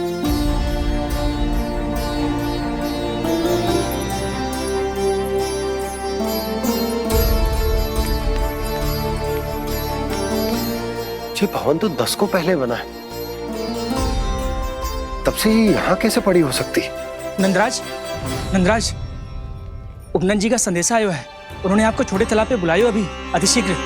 ये भवन तो 10 को पहले बना है, तब से ये यहाँ कैसे पड़ी हो सकती?
नंदराज, नंदराज, उपनंद जी का संदेशा आयो है। उन्होंने आपको छोटे तालाब पे बुलायो अभी, अतिशीघ्र।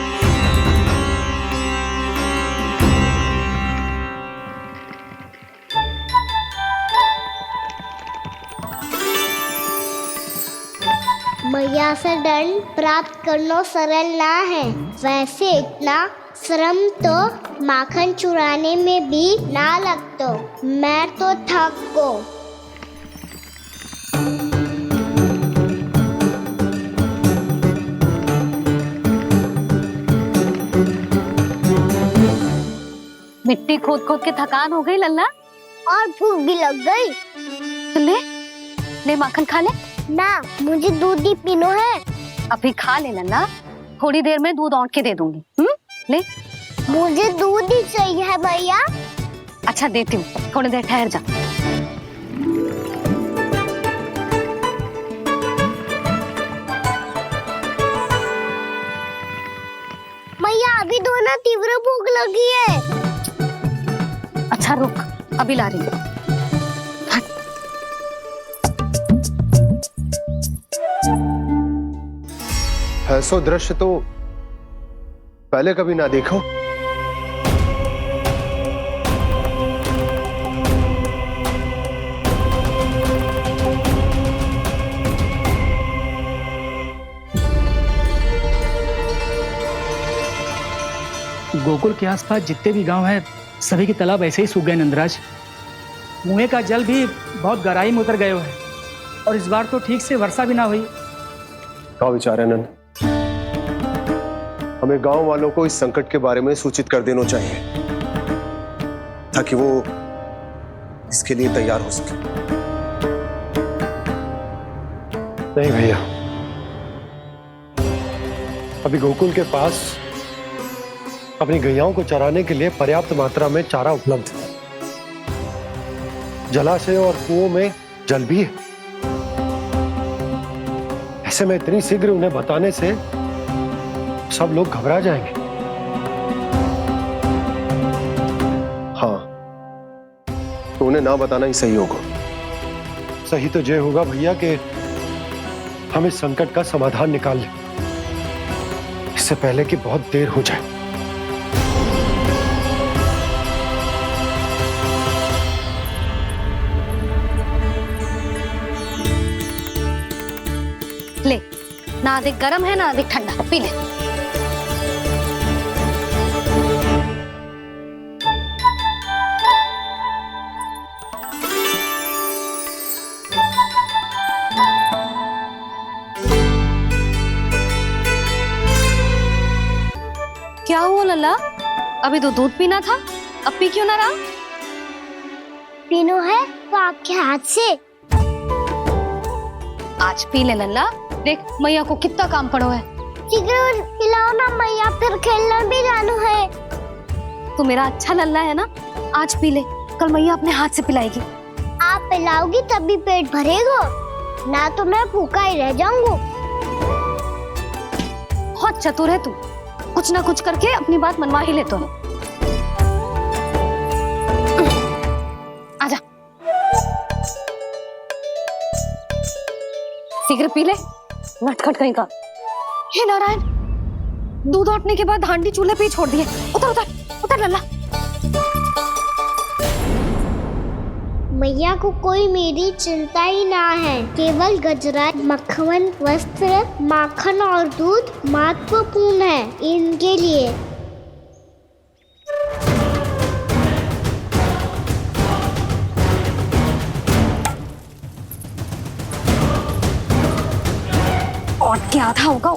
मैया से दंड प्राप्त करना सरल ना है। वैसे इतना श्रम तो माखन चुराने में भी ना लगता। मैं तो थक गो।
मिट्टी खोद खोद के थकान हो गई लल्ला,
और भूख भी लग गई।
तो ले ले माखन खा ले।
ना, मुझे दूध ही पीनो है।
अभी खा ले लल्ला, थोड़ी देर में दूध औंट के दे दूंगी। ले।
मुझे दूध ही चाहिए है भैया।
अच्छा देती हूँ, थोड़ी देर ठहर जा।
भैया अभी तो ना तीव्र भूख लगी है।
अच्छा रुक, अभी ला रही हूँ।
ऐसा दृश्य तो पहले कभी ना देखो।
गोकुल के आसपास जितने भी गांव हैं, सभी के तालाब ऐसे ही सूख गए नंदराज। कुएं का जल भी बहुत गहराई में उतर गए है, और इस बार तो ठीक से वर्षा भी ना हुई।
क्या विचार है नंद? हमें गांव वालों को इस संकट के बारे में सूचित कर देना चाहिए, ताकि वो इसके लिए तैयार हो सके। नहीं भैया, अभी गोकुल के पास अपनी गैयाओं को चराने के लिए पर्याप्त मात्रा में चारा उपलब्ध है। जलाशय और कुओं में जल भी है। ऐसे में इतनी शीघ्र उन्हें बताने से सब लोग घबरा जाएंगे। हाँ, तो उन्हें ना बताना ही सही होगा। सही तो ये होगा भैया कि हम इस संकट का समाधान निकाल लें, इससे पहले कि बहुत देर हो जाए।
ना अधिक गर्म है ना अधिक ठंडा, पी ले। क्या हुआ लल्ला? अभी तो दूध पीना था, अब पी क्यों ना रहा?
पीनो है तो आपके हाथ से।
आज पी ले लल्ला, देख मैया को कितना काम पड़ो है।
शीघ्र पिलाओ ना मैया, फिर खेलना भी जाना है।
तू मेरा अच्छा लल्ला है ना, आज पी ले, कल मैया अपने हाथ से पिलाएगी।
आप पिलाओगी तभी पेट भरेगा, ना तो मैं भूखा ही रह जाऊंगा।
बहुत चतुर है तू, कुछ ना कुछ करके अपनी बात मनवा ही लेता है। आजा, शीघ्र पी ले, नटखट कहीं का। हे नारायण, दूध औटने के बाद हांडी चूल्हे पे ही छोड़ दिए। उतर उतर उतर लल्ला।
मैया को कोई मेरी चिंता ही ना है, केवल गजरा, मक्खन, वस्त्र, माखन और दूध महत्वपूर्ण है इनके लिए।
और क्या था होगा?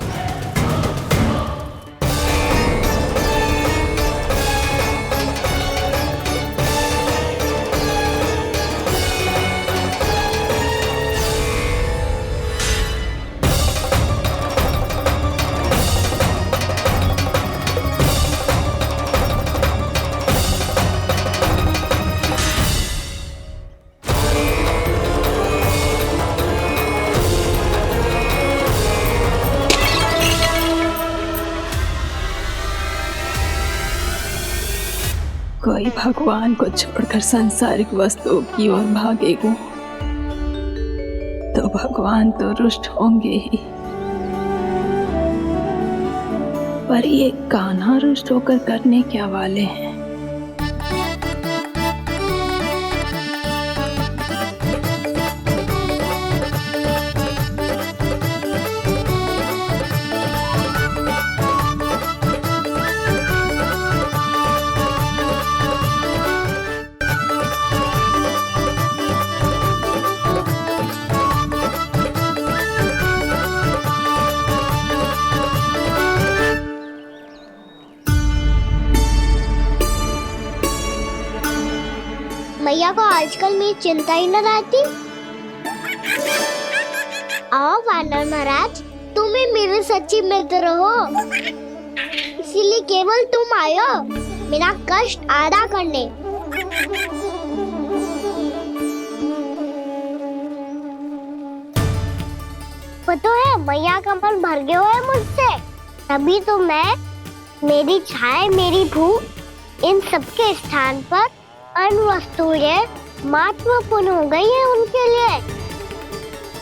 कोई भगवान को छोड़कर सांसारिक वस्तुओं की ओर भागेगा तो भगवान तो रुष्ट होंगे ही, पर ये कान्हा रुष्ट होकर करने क्या वाले हैं?
मैया को आजकल मेरी चिंता ही न रहती। आओ वानर महाराज, तुम ही मेरे सच्ची मित्र हो, इसीलिए केवल तुम आयो मेरा कष्ट आधा करने। पता है मैया का मन भर गया है मुझसे, तभी तो मैं, मेरी छाया, मेरी भूख, इन सबके स्थान पर अन्य वस्तुएं महत्वपूर्ण हो गई है उनके लिए।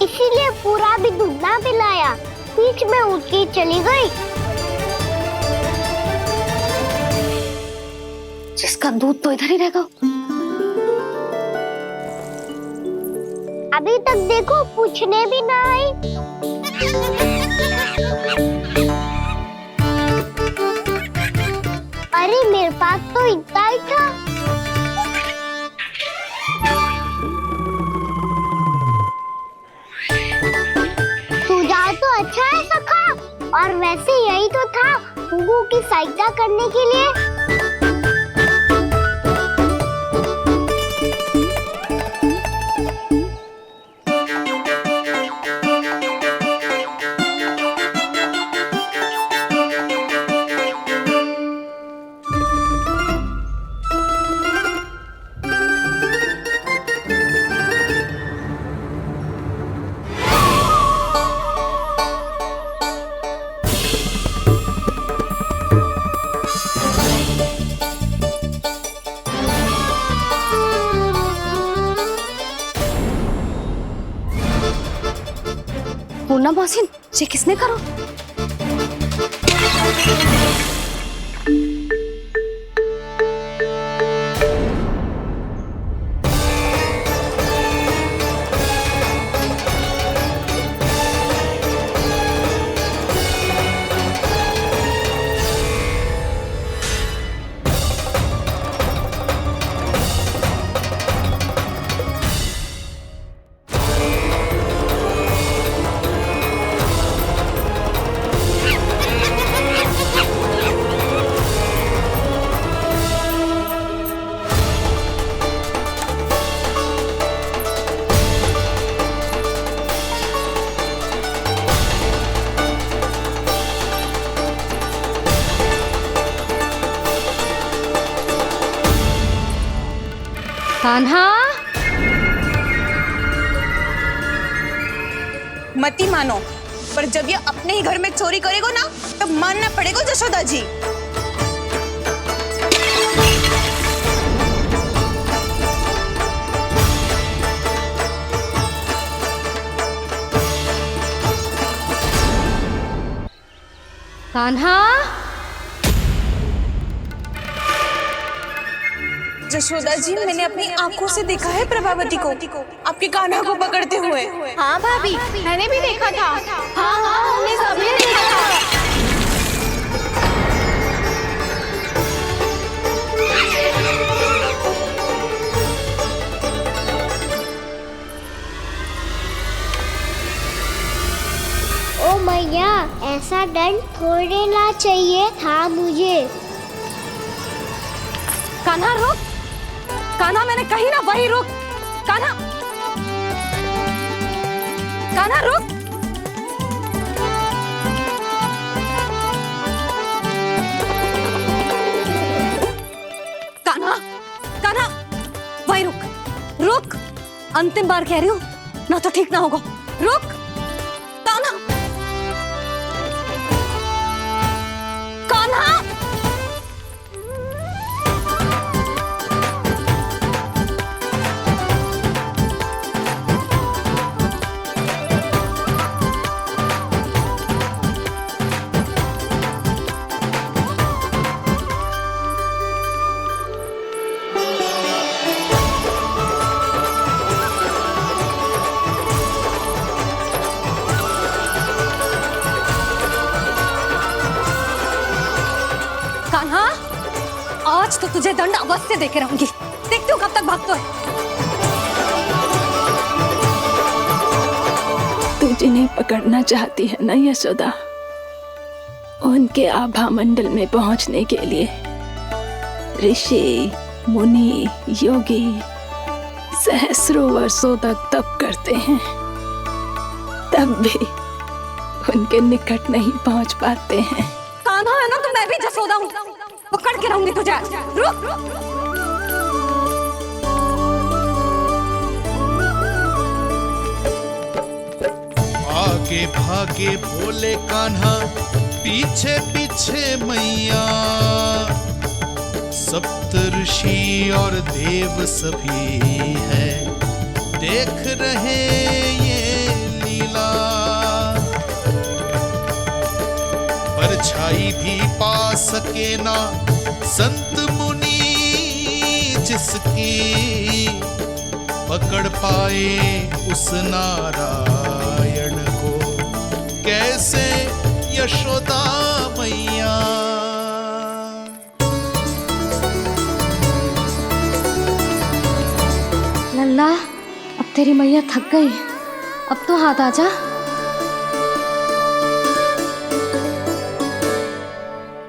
इसीलिए पूरा भी दूध ना पिलाया, बीच में उठ के चली गई।
जिसका दूध तो इधर ही रहेगा।
अभी तक देखो पूछने भी ना आई। अरे मेरे पास तो इतना ही था। सुझाव तो अच्छा है सखा, और वैसे यही तो था हुगू की सहायता करने के लिए।
पूर्णा मौसी, ये किसने करो? कान्हा,
मत ही मानो, पर जब ये अपने ही घर में चोरी करेगा ना तब मानना पड़ेगा जशोदा जी।
कान्हा,
जशोदा जी, मैंने अपनी आंखों से देखा है प्रभावती को आपके कान्हा को पकड़ते हुए।
हाँ भाभी, मैंने भी देखा था। हाँ हाँ, हमने सभी देखा था।
ओ मैया, ऐसा दंड थोड़े ना चाहिए था मुझे।
कान्हा रुक, कान्हा, मैंने कही ना वही रुक। कान्हा, कान्हा रुक। कान्हा, कान्हा, वही रुक, रुक। अंतिम बार कह रही हूँ, ना तो ठीक ना होगा। रुक कान्हा, कान्हा। कान्हा, आज तो तुझे दंड अवश्य देके रहूंगी। देखती हूँ कब तक भागता है।
तू जिन्हें पकड़ना चाहती है ना यशोदा, उनके आभा मंडल में पहुंचने के लिए ऋषि, मुनि, योगी सहस्रों वर्षों तक तप करते हैं, तब भी उनके निकट नहीं पहुंच पाते हैं।
कान्हा है ना, तो मैं भी जसोदा हूँ, पकड़ के रहूंगी तुझे। रुक।
आगे भागे भोले कान्हा, पीछे पीछे मैया, सप्त ऋषि और देव सभी है देख रहे ये लीला। परछाई भी पा सके ना संत मुनि जिसकी, पकड़ पाए उस नारायण को कैसे यशोदा मैया।
लल्ला, अब तेरी मैया थक गई, अब तो हाथ आजा।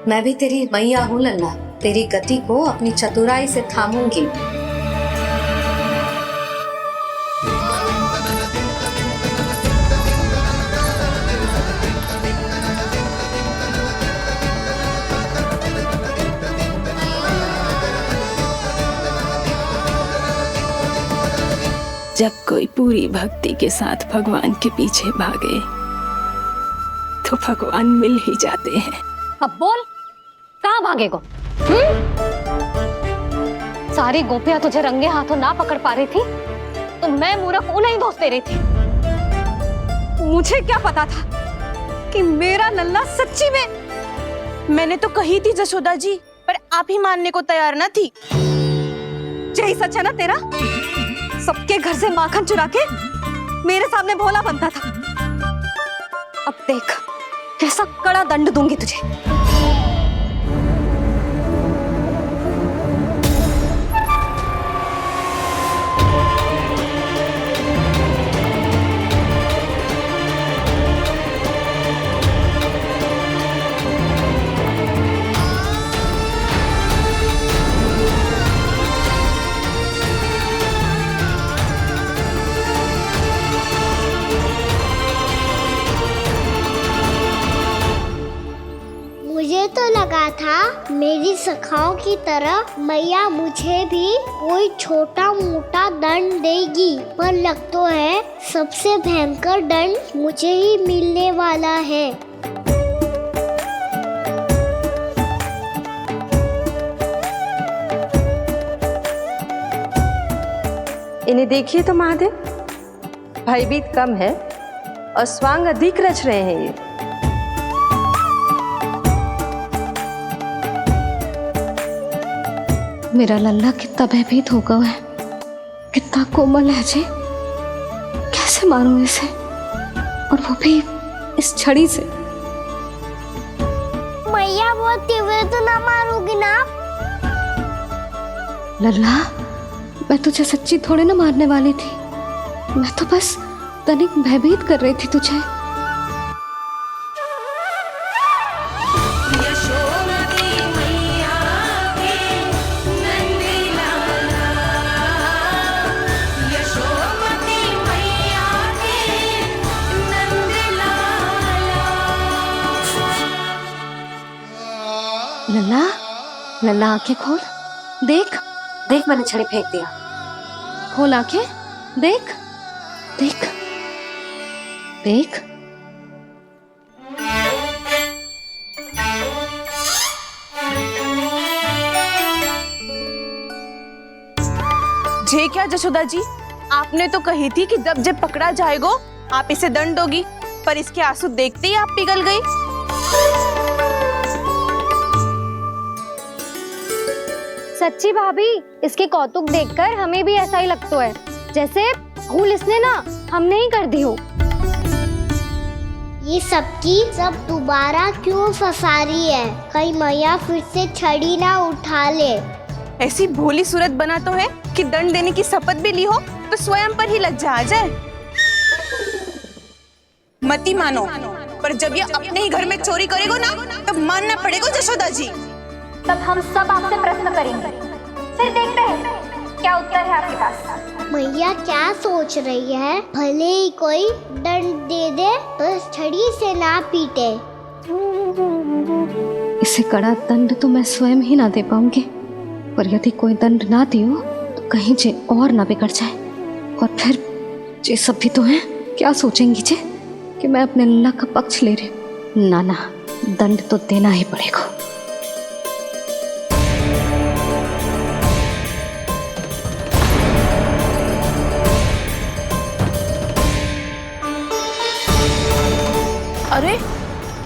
मैं भी तेरी मैया हूँ लल्ला, तेरी गति को अपनी चतुराई से थामूंगी।
जब कोई पूरी भक्ति के साथ भगवान के पीछे भागे तो भगवान मिल ही जाते हैं।
अब बोल, कहाँ भागेगा? सारी गोपियां तुझे रंगे हाथों ना पकड़ पा रही थी तो मैं मूर्ख उन्हें ही दोष दे रही थी। मुझे क्या पता था कि मेरा लल्ला सच्ची में।
मैंने तो कही थी जशोदा जी, पर आप ही मानने को तैयार ना थी।
यही सच है ना तेरा? सबके घर से माखन चुरा के मेरे सामने भोला बनता था। अब देख कैसा कड़ा दंड दूंगी तुझे।
लगा था मेरी सखाओं की तरह मैया मुझे भी कोई छोटा मोटा दंड देगी, पर लग तो है सबसे भयंकर दंड मुझे ही मिलने वाला है।
इन्हें देखिए तो महादेव, भयभीत कम है और स्वांग अधिक रच रहे हैं ये।
मेरा लल्ला कितना भयभीत होगा है, कितना कोमल है जी। कैसे मारूं इसे, और वो भी इस छड़ी से।
मैया बहुत तीव्र तो ना मारोगी ना?
लल्ला, मैं तुझे सच्ची थोड़े ना मारने वाली थी, मैं तो बस तनिक भयभीत कर रही थी तुझे। लल्ला, लल्ला आंखें खोल, देख देख मैंने छड़ी फेंक दिया। खोल आंखें, देख देख देख।
जे क्या जशोदा जी, आपने तो कही थी कि जब जब पकड़ा जाएगा आप इसे दंड दोगी, पर इसके आंसू देखते ही आप पिघल गई।
सच्ची भाभी, इसके कौतुक देखकर हमें भी ऐसा ही लगता है, जैसे भूल इसने ना हमने ही कर दी हो।
ये सबकी सब दोबारा क्यों फंसा रही है? कहीं मैया फिर से छड़ी ना उठा ले।
ऐसी भोली सूरत बना तो है कि दंड देने की शपथ भी ली हो तो स्वयं पर ही लज्जा आ जाए। मती मानो, पर जब ये अपने ही घर में चोरी करेगा ना, तब मानना पड़ेगा जशोदा जी।
तब हम सब आपसे प्रश्न करेंगे, फिर देखते हैं क्या उत्तर है आपके पास।
मैया क्या सोच रही है? भले ही कोई दंड दे दे, बस छड़ी से ना पीटे।
इसे कड़ा दंड तो मैं स्वयं ही ना दे पाऊंगी, पर यदि कोई दंड ना दियो तो कहीं जे और ना बिगड़ जाए, और फिर जे सब भी तो हैं, क्या सोचेंगी जे कि मैं अपने लल्ला का पक्ष ले रही हूँ। ना ना, दंड तो देना ही पड़ेगा।
अरे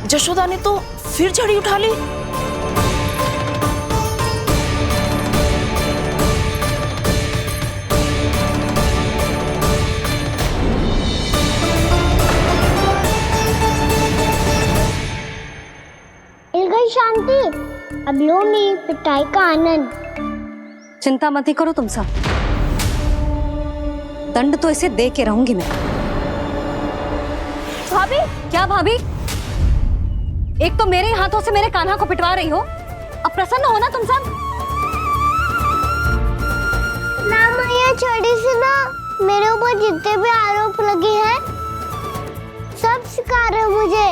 जशोदा ने तो फिर छड़ी उठा ली।
मिल गई शांति, अब लो मेरी पिटाई का आनंद।
चिंता मत ही करो तुम सब, दंड तो इसे दे के रहूंगी मैं। भाभी, क्या भाभी? एक तो मेरे हाथों से मेरे कान्हा को पिटवा रही हो, अब प्रसन्न हो ना तुम सब?
ना मैया, छड़ी से ना मेरे ऊपर जितने भी आरोप लगे हैं सब स्वीकार है मुझे,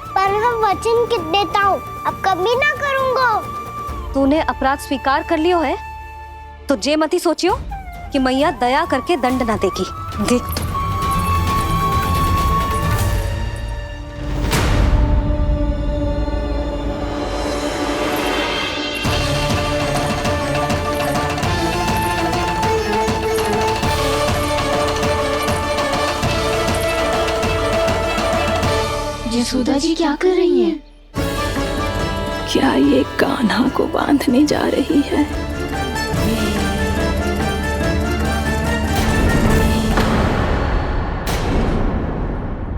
पर मैं वचन कित देता हूँ, अब कभी ना करूँगा।
तूने अपराध स्वीकार कर लियो है तो जे मत ही सोचियो कि मैया दया करके दंड ना देगी। देख
यशोदा जी क्या कर रही हैं? क्या ये कान्हा को बांधने जा रही है?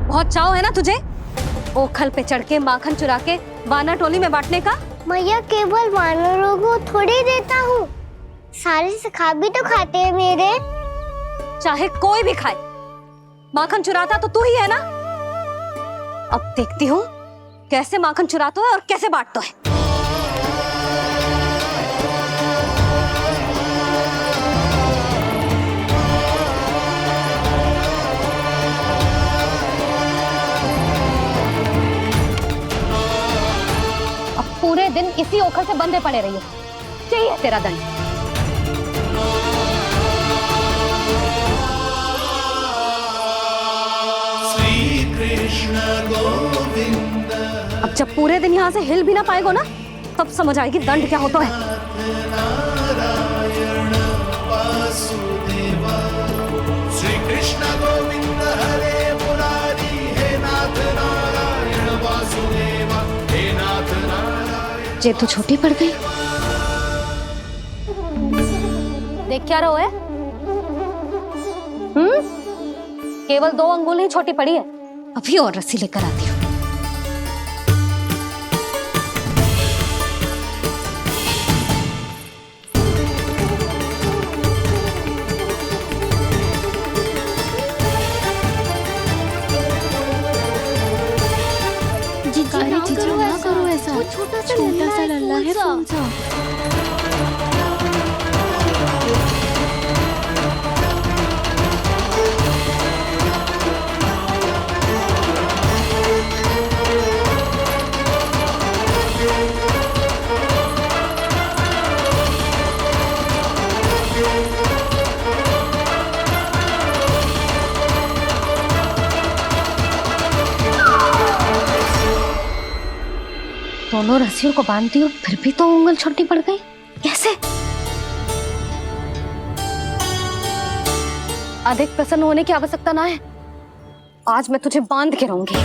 बहुत चाव है ना तुझे ओखल पे चढ़ के माखन चुरा के वानर टोली में बांटने का?
मैया, केवल वानरों को थोड़ी देता हूँ, सारे सखा भी तो खाते हैं मेरे।
चाहे कोई भी खाए, माखन चुराता तो तू ही है ना। अब देखती हूँ कैसे माखन चुराता है और कैसे बांटता है। अब पूरे दिन इसी ओखल से बंधे पड़े रहिए। चाहिए तेरा दंड।
श्री कृष्ण गोविंद।
अब जब पूरे दिन यहाँ से हिल भी ना पाएगो ना, तब समझ आएगी दंड क्या होता है।
नारायण वासुदेव। श्री कृष्ण गोविंद हरे मुरारी। हे नाथ नारायण वासुदेव। हे नाथ नारायण।
जे तो छोटी पड़ गई। देख क्या रहो है? केवल 2 अंगुल ही छोटी पड़ी है। अभी और रस्सी लेकर आती हूँ।
ना करो ऐसा। छोटा सा लल्ला है कौन सा?
दोनों रस्सियों को बांधती हूँ, फिर भी तो उंगल छोटी पड़ गई। कैसे? अधिक प्रसन्न होने की आवश्यकता ना है। आज मैं तुझे बांध के रहूंगी।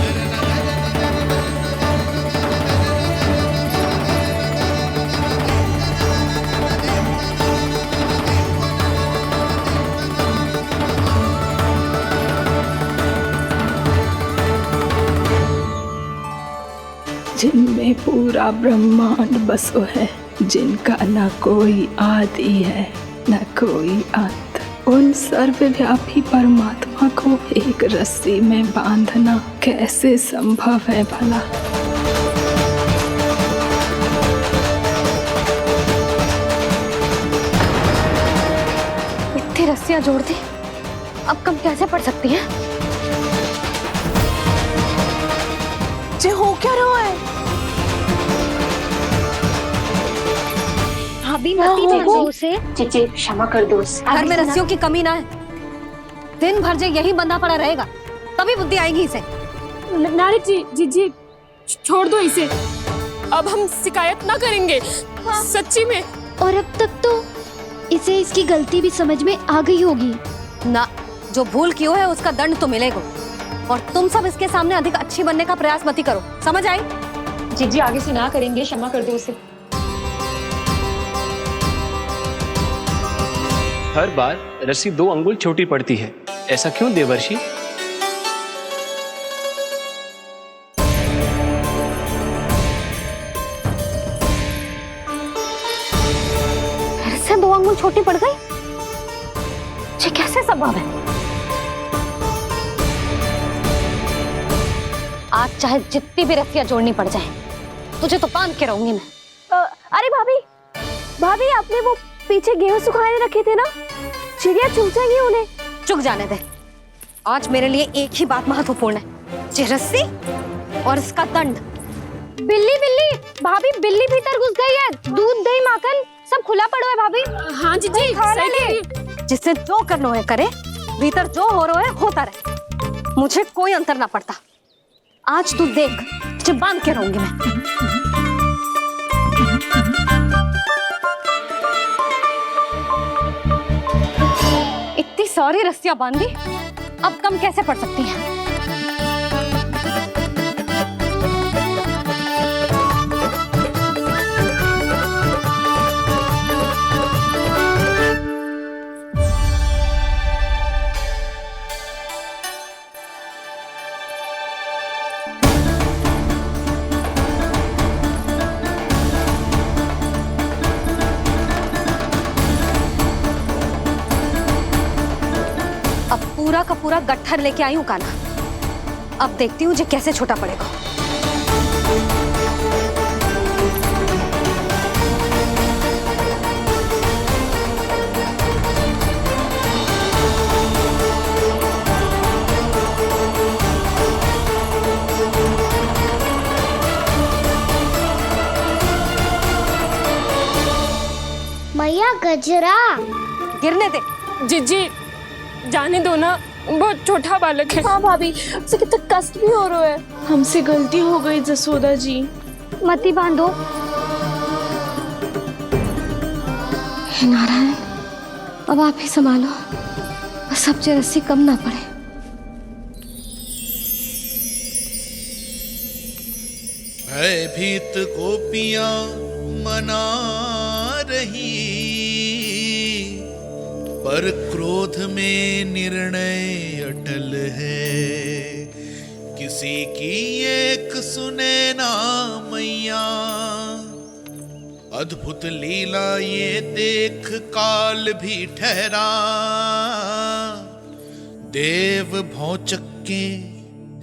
जिनमें पूरा ब्रह्मांड बसो है, जिनका न कोई आदि है न कोई अंत, उन सर्वव्यापी परमात्मा को एक रस्सी में बांधना कैसे संभव है भला?
इतनी रस्सियां जोड़ दी, अब कम कैसे पड़ सकती हैं?
जे हो क्या रहा है?
भाभी मती देखो उसे।
जीजी क्षमा कर दो उसे।
घर में रस्सियों की कमी ना है। दिन भर जे यही बंधा पड़ा रहेगा, तभी बुद्धि आएगी इसे।
नारी जी छोड़ दो इसे। अब हम शिकायत ना करेंगे। सच्ची में।
और अब तक तो इसे इसकी गलती भी समझ में आ गई होगी
ना। जो भूल किया है उसका दंड तो मिलेगा। और तुम सब इसके सामने अधिक अच्छी बनने का प्रयास मत करो, समझ आई?
जीजी आगे से ना करेंगे, क्षमा कर दो उसे।
हर बार रस्सी 2 अंगुल छोटी पड़ती है, ऐसा क्यों देवर्षि?
फिर से 2 अंगुल छोटी पड़ गई? ये कैसे संभव है? आज चाहे जितनी भी रस्सियां जोड़नी पड़ जाए, तुझे तो बांध के रहूंगी मैं।
अरे भाभी आपने वो पीछे गेहूं सुखाने रखे थे ना, चिड़िया चुग जाएंगी उन्हें।
चुग जाने दे। आज मेरे लिए एक ही बात महत्वपूर्ण है, ये रस्सी और इसका दंड।
बिल्ली भाभी, बिल्ली भीतर घुस गई है। दूध दही माखन सब खुला पड़ा है भाभी।
हाँ जीजी सही कह रही है।
जिससे जो करना है करे, भीतर जो हो रहा है होता रहे, मुझे कोई अंतर ना पड़ता। आज तू देख, तुझे बांध के रहूंगी मैं। इतनी सारी रस्सियां बांधी, अब कम कैसे पड़ सकती हैं? पूरा का पूरा गट्ठर लेके आई हूँ कान्हा। अब देखती हूँ जे कैसे छोटा पड़ेगा।
बजरा।
गिरने दे।
जीजी जाने दो ना, बहुत छोटा बालक है।
हाँ भाभी, उसे कितना कष्ट भी हो रहा है। हमसे गलती हो गई जसोदा जी।
मती बांधो। हे नारायण, अब आप ही संभालो, बस अब रस्सी कम ना पड़े।
भयभीत गोपियां मना रही, पर क्रोध में निर्णय अटल है। किसी की एक सुने ना मैया, अद्भुत लीला ये देख काल भी ठहरा। देव भौचक्के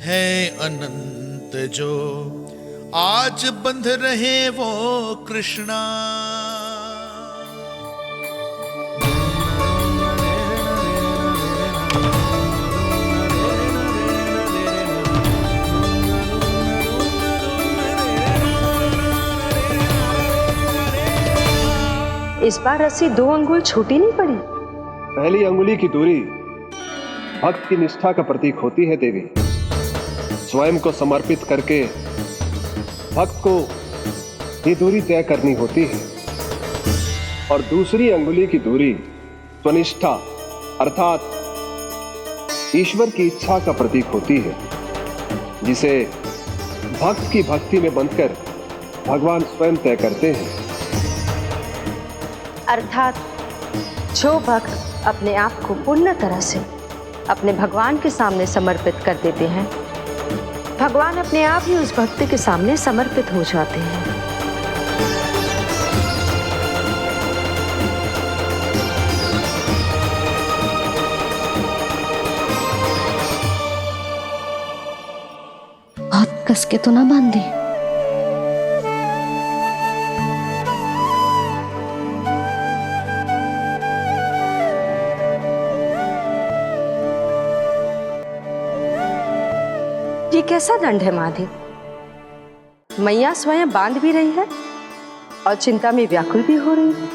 है अनंत जो, आज बंध रहे वो कृष्णा।
इस बार रस्सी 2 अंगुल छोटी नहीं पड़ी।
पहली अंगुली की दूरी भक्त की निष्ठा का प्रतीक होती है देवी। स्वयं को समर्पित करके भक्त को ये दूरी तय करनी होती है। और दूसरी अंगुली की दूरी स्वनिष्ठा अर्थात ईश्वर की इच्छा का प्रतीक होती है, जिसे भक्त की भक्ति में बंधकर भगवान स्वयं तय करते हैं।
अर्थात जो भक्त अपने आप को पूर्ण तरह से अपने भगवान के सामने समर्पित कर देते हैं, भगवान अपने आप ही उस भक्त के सामने समर्पित हो जाते हैं।
बहुत कस के तो ना बांधी।
ये कैसा दंड है माधे? मैया स्वयं बांध भी रही है और चिंता में व्याकुल भी हो रही है।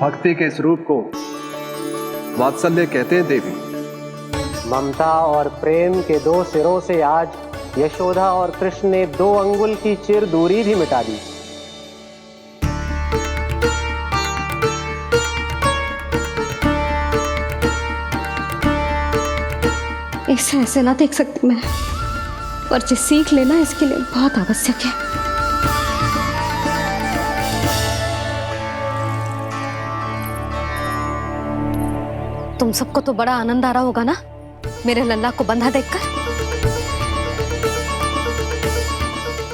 भक्ति के स्वरूप को वात्सल्य कहते हैं देवी।
ममता और प्रेम के 2 सिरों से आज यशोदा और कृष्ण ने 2 अंगुल की चिर दूरी भी मिटा दी।
इसे ऐसे ना देख सकती मैं, पर जो सीख लेना इसके लिए बहुत आवश्यक है। तुम सबको तो बड़ा आनंद आ रहा होगा ना मेरे लल्ला को बंधा देखकर।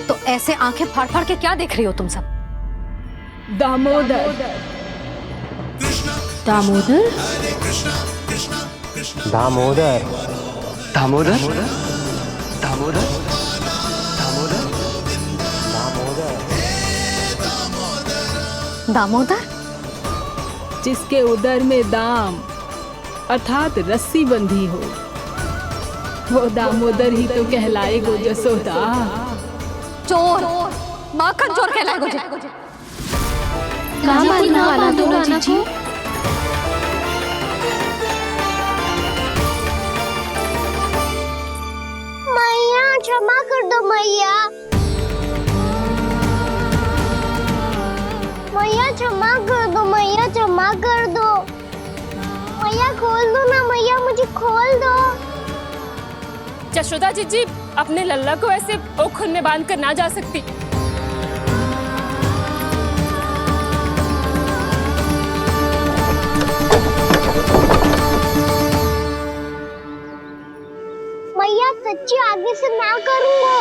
तो ऐसे आंखें फाड़ फाड़ के क्या देख रही हो तुम सब?
दामोदर। दामोदर।
दामोदर।
दामोदर। दामोदर।
दामोदर,
जिसके उदर में दाम अर्थात रस्सी बंधी हो, वो दामोदर ही तो कहलाएगो जसोदा।
चोर, माखन चोर कहलाएगो।
कहाँ मारना वाला तो राना को?
मैया क्षमा कर दो मैया। मैया क्षमा कर दो, मैया क्षमा कर दो। मैया खोल दो ना मैया, मुझे खोल दो।
जशोदा जीजी अपने लल्ला को ऐसे ओखल में बांध कर ना जा सकती।
मैया सच्ची आगे से ना करूंगा।